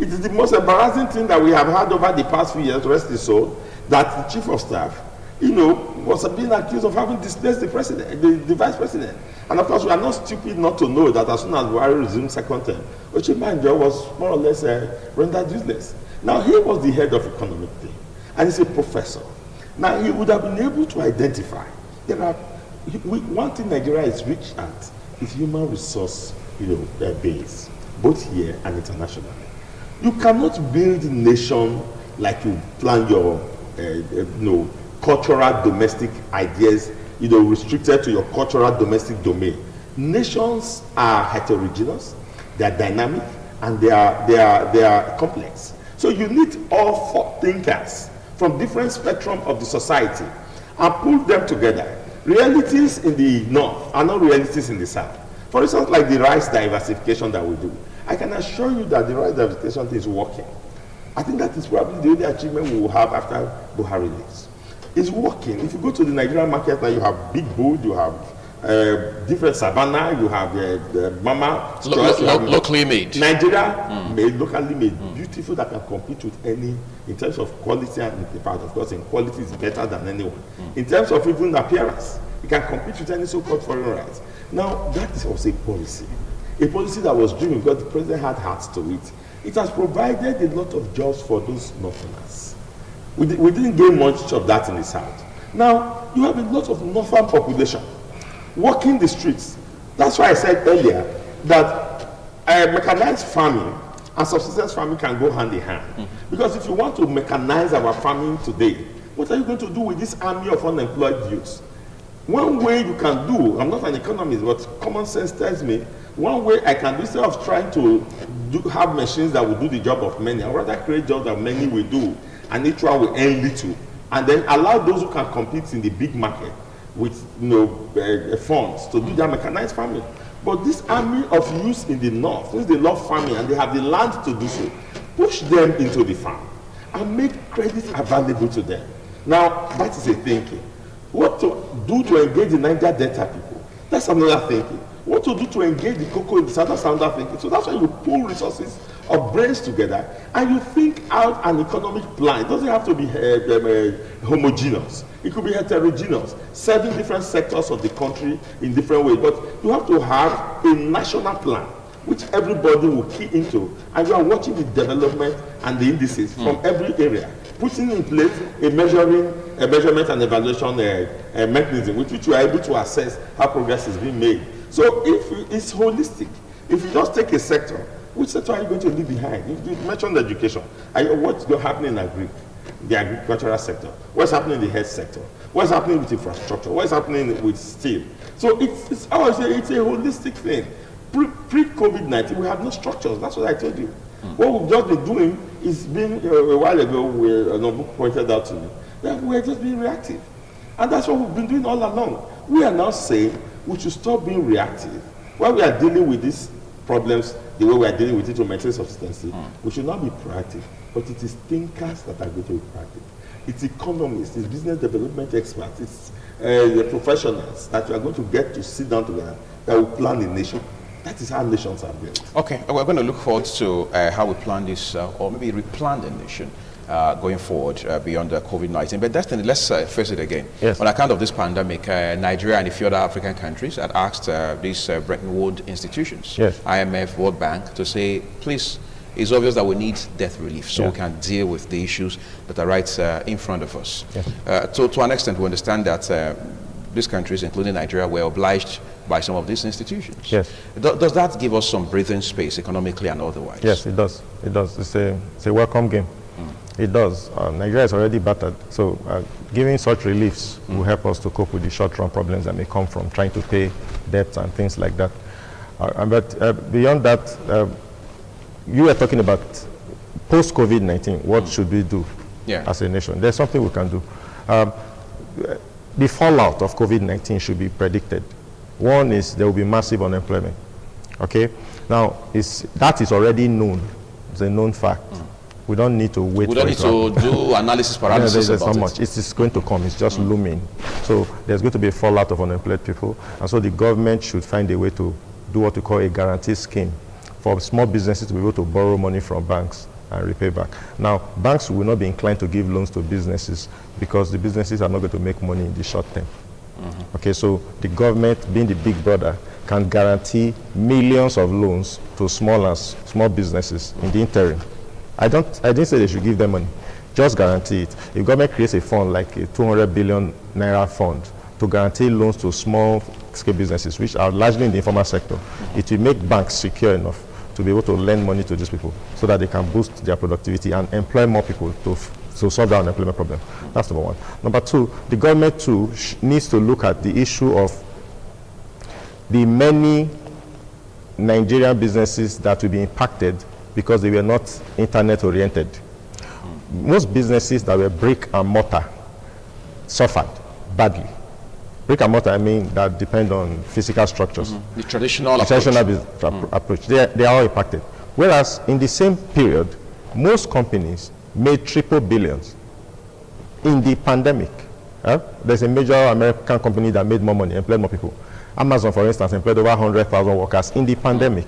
It is the most embarrassing thing that we have had over the past few years, rest his soul, that the chief of staff, was being accused of having displaced the president, the vice president. And of course, we are not stupid not to know that as soon as Buhari resumed second term, Ochibanjo was more or less rendered useless. Now, he was the head of economic thing, and he's a professor. Now, he would have been able to identify. One thing Nigeria is rich at is human resource, base, both here and internationally. You cannot build a nation like you plan your, cultural domestic ideas, restricted to your cultural domestic domain. Nations are heterogeneous, they are dynamic, and they are complex. So you need all four thinkers from different spectrum of the society and pull them together. Realities in the north are not realities in the south. For instance, like the rice diversification that we do. I can assure you that the rice diversification thing is working. I think that is probably the only achievement we will have after Buhari leaves. It's working. If you go to the Nigerian market now, you have big bull, you have different savannah, you have the mama choice, locally made. Nigeria made, locally made, beautiful, that can compete with any in terms of quality, and in fact, of course, in quality is better than anyone. In terms of even appearance, it can compete with any so-called foreign rights. Now, that is also a policy that was driven because the president had hearts to it. It has provided a lot of jobs for those northerners. We didn't gain much of that in the south. Now, you have a lot of northern population walking the streets. That's why I said earlier that mechanized farming and subsistence farming can go hand in hand. Because if you want to mechanize our farming today, what are you going to do with this army of unemployed youths? One way you can do, I'm not an economist, but common sense tells me, one way I can do, instead of trying to have machines that will do the job of many, I'd rather create jobs that many will do, and each one will earn little, and then allow those who can compete in the big market with funds to do their mechanized farming. But this army of youths in the north, since they love farming and they have the land to do so, push them into the farm and make credit available to them. Now, that is a thinking. What to do to engage the Niger Delta people? That's another thinking. What to do to engage the cocoa in the southern thinking? So that's why you pull resources of brains together and you think out an economic plan. It doesn't have to be homogeneous. It could be heterogeneous, serving different sectors of the country in different ways. But you have to have a national plan which everybody will key into, and you are watching the development and the indices from every area, putting in place a measurement and evaluation mechanism with which you are able to assess how progress is being made. So if it's holistic, if you just take a sector, which sector are you going to leave behind? You mentioned education. What's happening in the agricultural sector? What's happening in the health sector? What's happening with infrastructure? What's happening with steel? So it's a holistic thing. Pre-COVID-19, we had no structures. That's what I told you. What we've just been doing is being, a while ago, Nobu pointed out to me, that we're just being reactive. And that's what we've been doing all along. we are now saying we should stop being reactive. While we are dealing with these problems the way we are dealing with it to maintain subsistency, we should not be proactive. But it is thinkers that are going to be proactive. It's economists, it's business development experts, it's the professionals that you are going to get to sit down together that will plan a nation. That is how nations are built. Okay, we're going to look forward to how we plan this, or maybe replan the nation going forward beyond COVID-19. But Destiny, let's face it again. Yes. On account of this pandemic, Nigeria and a few other African countries had asked these Bretton Woods institutions, yes, IMF, World Bank, to say, please, it's obvious that we need debt relief so we can deal with the issues that are right in front of us. Yes. To an extent, we understand that these countries, including Nigeria, were obliged by some of these institutions. Yes. Does that give us some breathing space economically and otherwise? Yes, it does. It does. It's a welcome game. It does. Nigeria is already battered. So giving such reliefs will help us to cope with the short-run problems that may come from trying to pay debts and things like that. But beyond that, you were talking about post-COVID-19, what should we do as a nation? There's something we can do. The fallout of COVID-19 should be predicted. One is there will be massive unemployment. Okay? Now, that is already known. It's a known fact. We don't need to wait. We don't need to do analysis paralysis there's about so much. It is going to come. It's just looming. So there's going to be a fallout of unemployed people. And so the government should find a way to do what we call a guarantee scheme for small businesses to be able to borrow money from banks and repay back. Now, banks will not be inclined to give loans to businesses because the businesses are not going to make money in the short term. Okay, so the government, being the big brother, can guarantee millions of loans to small businesses in the interim. I didn't say they should give them money. Just guarantee it. If government creates a fund like a 200 billion naira fund to guarantee loans to small-scale businesses, which are largely in the informal sector, it will make banks secure enough to be able to lend money to these people so that they can boost their productivity and employ more people to solve the unemployment problem. That's number one. Number two, the government too needs to look at the issue of the many Nigerian businesses that will be impacted because they were not internet-oriented. Most businesses that were brick and mortar suffered badly. Brick and mortar, I mean, that depend on physical structures. The traditional approach. They are all impacted. Whereas in the same period, most companies made triple billions in the pandemic. There's a major American company that made more money, employed more people. Amazon, for instance, employed over 100,000 workers in the pandemic.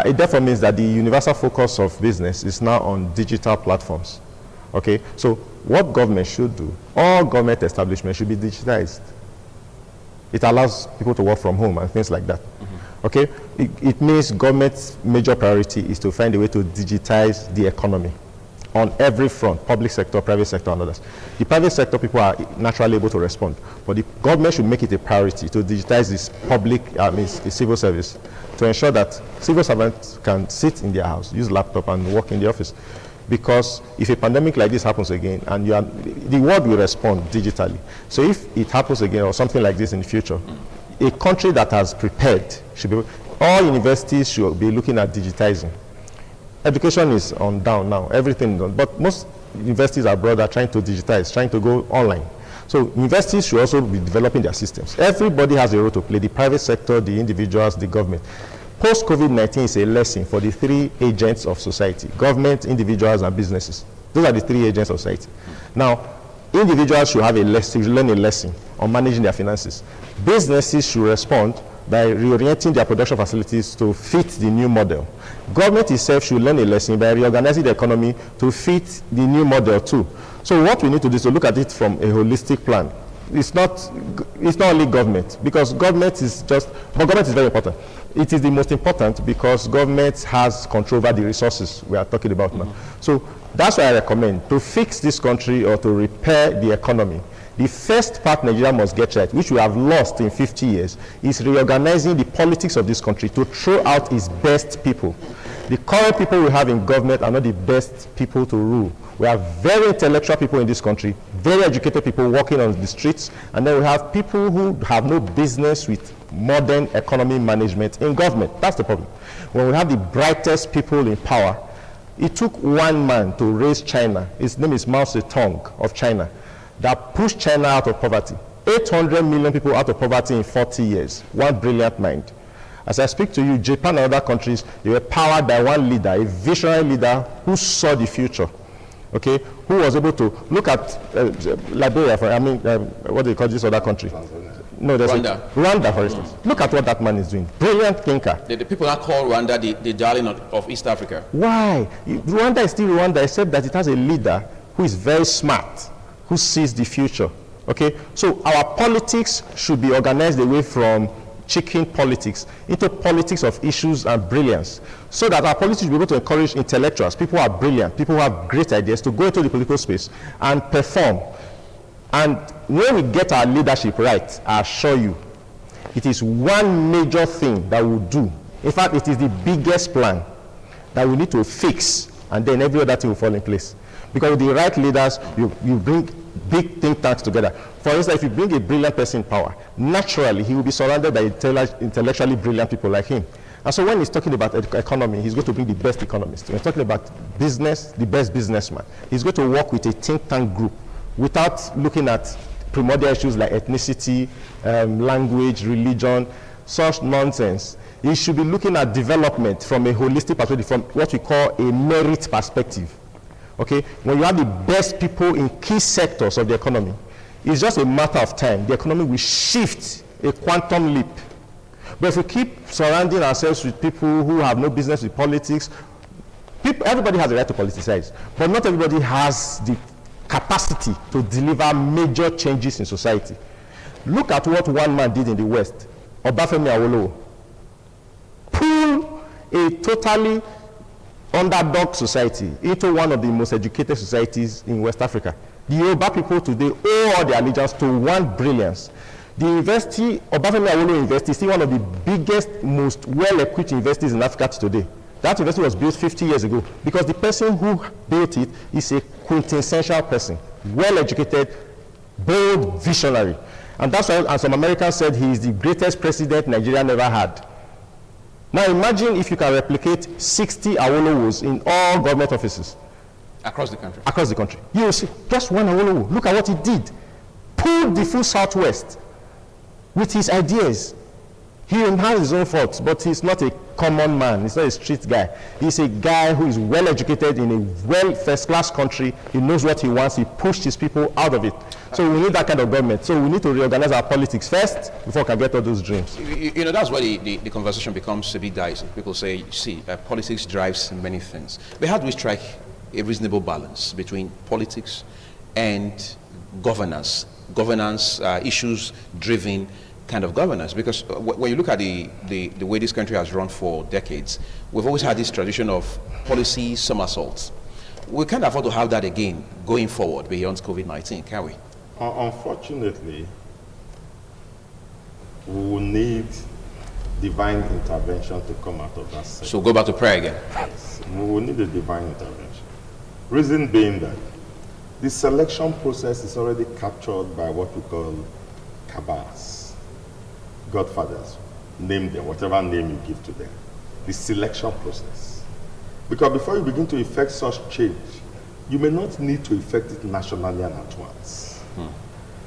It therefore means that the universal focus of business is now on digital platforms. Okay, so what government should do, all government establishments should be digitized. It allows people to work from home and things like that. Okay, it means government's major priority is to find a way to digitize the economy on every front, public sector, private sector, and others. The private sector people are naturally able to respond, but the government should make it a priority to digitize this public, the civil service, to ensure that civil servants can sit in their house, use laptop, and work in the office. Because if a pandemic like this happens again, and the world will respond digitally. So if it happens again or something like this in the future, a country that has prepared should be, all universities should be looking at digitizing. Education is on down now, everything is on, but most universities abroad are trying to digitize, trying to go online. So universities should also be developing their systems. Everybody has a role to play, the private sector, the individuals, the government. Post-COVID-19 is a lesson for the three agents of society: government, individuals, and businesses. Those are the three agents of society. Now, individuals should have learn a lesson on managing their finances. Businesses should respond by reorienting their production facilities to fit the new model. Government itself should learn a lesson by reorganizing the economy to fit the new model too. So what we need to do is to look at it from a holistic plan. It's not only government, because government is very important. It is the most important because government has control over the resources we are talking about now. So that's why I recommend to fix this country or to repair the economy. The first part Nigeria must get right, which we have lost in 50 years, is reorganizing the politics of this country to throw out its best people. The current people we have in government are not the best people to rule. We have very intellectual people in this country, very educated people working on the streets, and then we have people who have no business with modern economy management in government. That's the problem. When we have the brightest people in power, it took one man to raise China. His name is Mao Zedong of China, that pushed China out of poverty. 800 million people out of poverty in 40 years. One brilliant mind. As I speak to you, Japan and other countries, they were powered by one leader, a visionary leader who saw the future, okay, who was able to look at Liberia, what do you call this other country? No, there's Rwanda, for instance. Look at what that man is doing. Brilliant thinker. The people that call Rwanda the darling of East Africa. Why? Rwanda is still Rwanda, except that it has a leader who is very smart, who sees the future. Okay? So our politics should be organized away from chicken politics into politics of issues and brilliance, so that our politics will be able to encourage intellectuals, people who are brilliant, people who have great ideas, to go into the political space and perform. And when we get our leadership right, I assure you, it is one major thing that we'll do. In fact, it is the biggest plan that we need to fix, and then every other thing will fall in place. Because with the right leaders, you bring big think tanks together. For instance, if you bring a brilliant person in power, naturally he will be surrounded by intellectually brilliant people like him. And so when he's talking about economy, he's going to bring the best economist. When he's talking about business, the best businessman. He's going to work with a think tank group without looking at primordial issues like ethnicity, language, religion, such nonsense. He should be looking at development from a holistic perspective, from what we call a merit perspective. Okay, when you have the best people in key sectors of the economy, it's just a matter of time. The economy will shift a quantum leap. But if we keep surrounding ourselves with people who have no business with politics, everybody has a right to politicize, but not everybody has the capacity to deliver major changes in society. Look at what one man did in the West, Obafemi Awolowo. Pull a totally underdog society into one of the most educated societies in West Africa. The Yoruba people today owe all their allegiance to one brilliance. The university, Obafemi Awolowo University, is still one of the biggest, most well-equipped universities in Africa today. That university was built 50 years ago because the person who built it is a quintessential person, well-educated, bold, visionary. And that's why, as some Americans said, he is the greatest president Nigeria never had. Now imagine if you can replicate 60 Awolowos in all government offices. Across the country. Across the country. You will see just one Awolowo. Look at what he did. Pulled the full Southwest with his ideas. He has his own faults, but he's not a common man. He's not a street guy. He's a guy who is well educated in a first-class country. He knows what he wants. He pushed his people out of it. So we need that kind of government. So we need to reorganize our politics first before we can get all those dreams. You know, that's why the conversation becomes a bit dicey. People say, see, politics drives many things. But how do we strike a reasonable balance between politics and governance? Governance, issues-driven kind of governance, because when you look at the way this country has run for decades, we've always had this tradition of policy somersaults. We can't afford to have that again going forward beyond COVID-19, can we? Unfortunately, we will need divine intervention to come out of that sector. So go back to prayer again. Yes, we will need a divine intervention. Reason being that the selection process is already captured by what we call cabals, godfathers, name them, whatever name you give to them. The selection process. Because before you begin to effect such change, you may not need to effect it nationally and at once.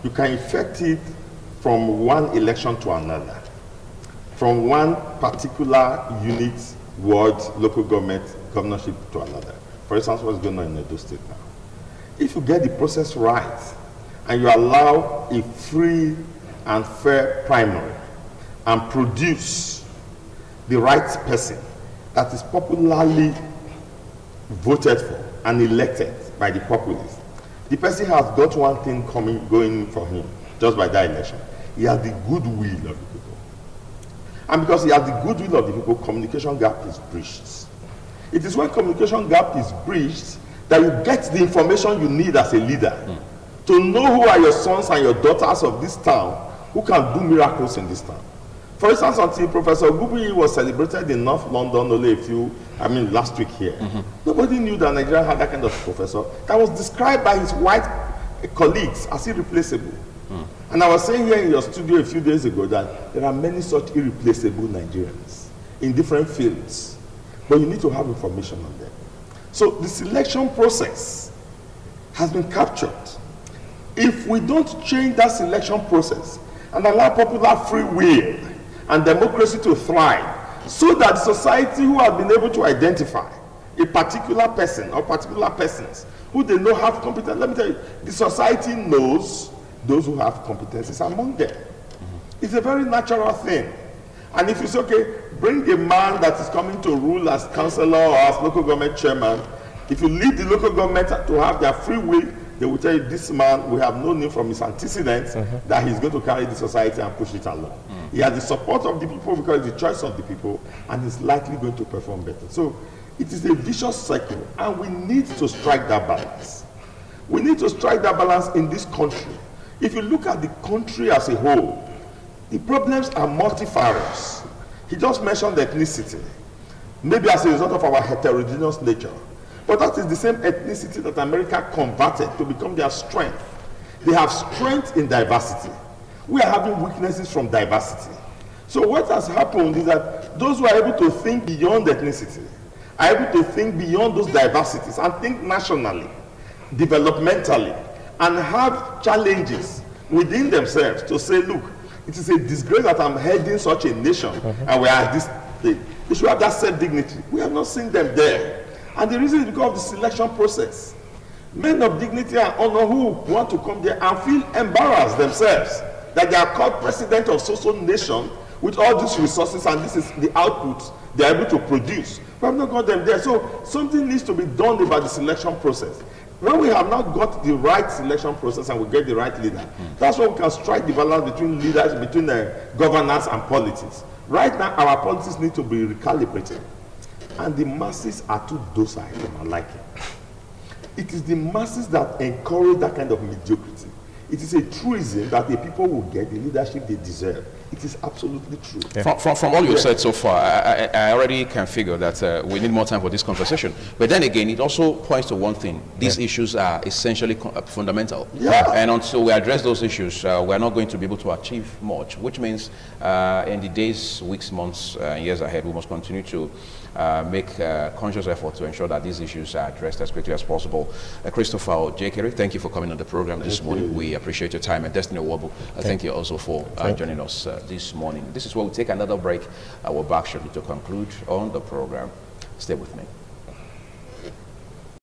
You can effect it from one election to another, from one particular unit, ward, local government, governorship to another. For instance, what's going on in Edo State now? If you get the process right and you allow a free and fair primary and produce the right person that is popularly voted for and elected by the populace, the person has got one thing going for him just by that election. He has the goodwill of the people. And because he has the goodwill of the people, communication gap is breached. It is when communication gap is breached that you get the information you need as a leader to know who are your sons and your daughters of this town who can do miracles in this town. For instance, until Professor Gubi was celebrated in North London only last week here, nobody knew that Nigeria had that kind of professor that was described by his white colleagues as irreplaceable. And I was saying here in your studio a few days ago that there are many such irreplaceable Nigerians in different fields, but you need to have information on them. So the selection process has been captured. If we don't change that selection process and allow popular free will and democracy to thrive, so that society who have been able to identify a particular person or particular persons who they know have competence, let me tell you, the society knows those who have competencies among them. It's a very natural thing. And if you say, okay, bring a man that is coming to rule as councillor or as local government chairman, if you leave the local government to have their free will, they will tell you, this man, we have known him from his antecedents, that he's going to carry the society and push it along. He has the support of the people because it's the choice of the people, and he's likely going to perform better. So it is a vicious cycle, and we need to strike that balance. We need to strike that balance in this country. If you look at the country as a whole, the problems are multifarious. He just mentioned ethnicity, maybe as a result of our heterogeneous nature. But that is the same ethnicity that America converted to become their strength. They have strength in diversity. We are having weaknesses from diversity. So what has happened is that those who are able to think beyond ethnicity are able to think beyond those diversities and think nationally, developmentally, and have challenges within themselves to say, look, it is a disgrace that I'm heading such a nation and we are at this stage. They should have that self-dignity. We have not seen them there. And the reason is because of the selection process. Men of dignity and honor who want to come there and feel embarrassed themselves that they are called president of social nation with all these resources, and this is the output they are able to produce. We have not got them there. So something needs to be done about the selection process. When we have not got the right selection process and we get the right leader, that's when we can strike the balance between leaders, between governance and politics. Right now, our politics need to be recalibrated. And the masses are too docile for my liking. It is the masses that encourage that kind of mediocrity. It is a truism that the people will get the leadership they deserve. It is absolutely true. Yeah. From all you've said so far, I already can figure that we need more time for this conversation. But then again, it also points to one thing. These issues are essentially fundamental. Yeah. And until we address those issues, we're not going to be able to achieve much, which means in the days, weeks, months, years ahead, we must continue to make conscious effort to ensure that these issues are addressed as quickly as possible. Christopher Ojekere, thank you for coming on the program this morning. We appreciate your time. And Destiny Owobu, thank you also for joining us this morning. This is where we take another break. We're back shortly to conclude on the program. Stay with me.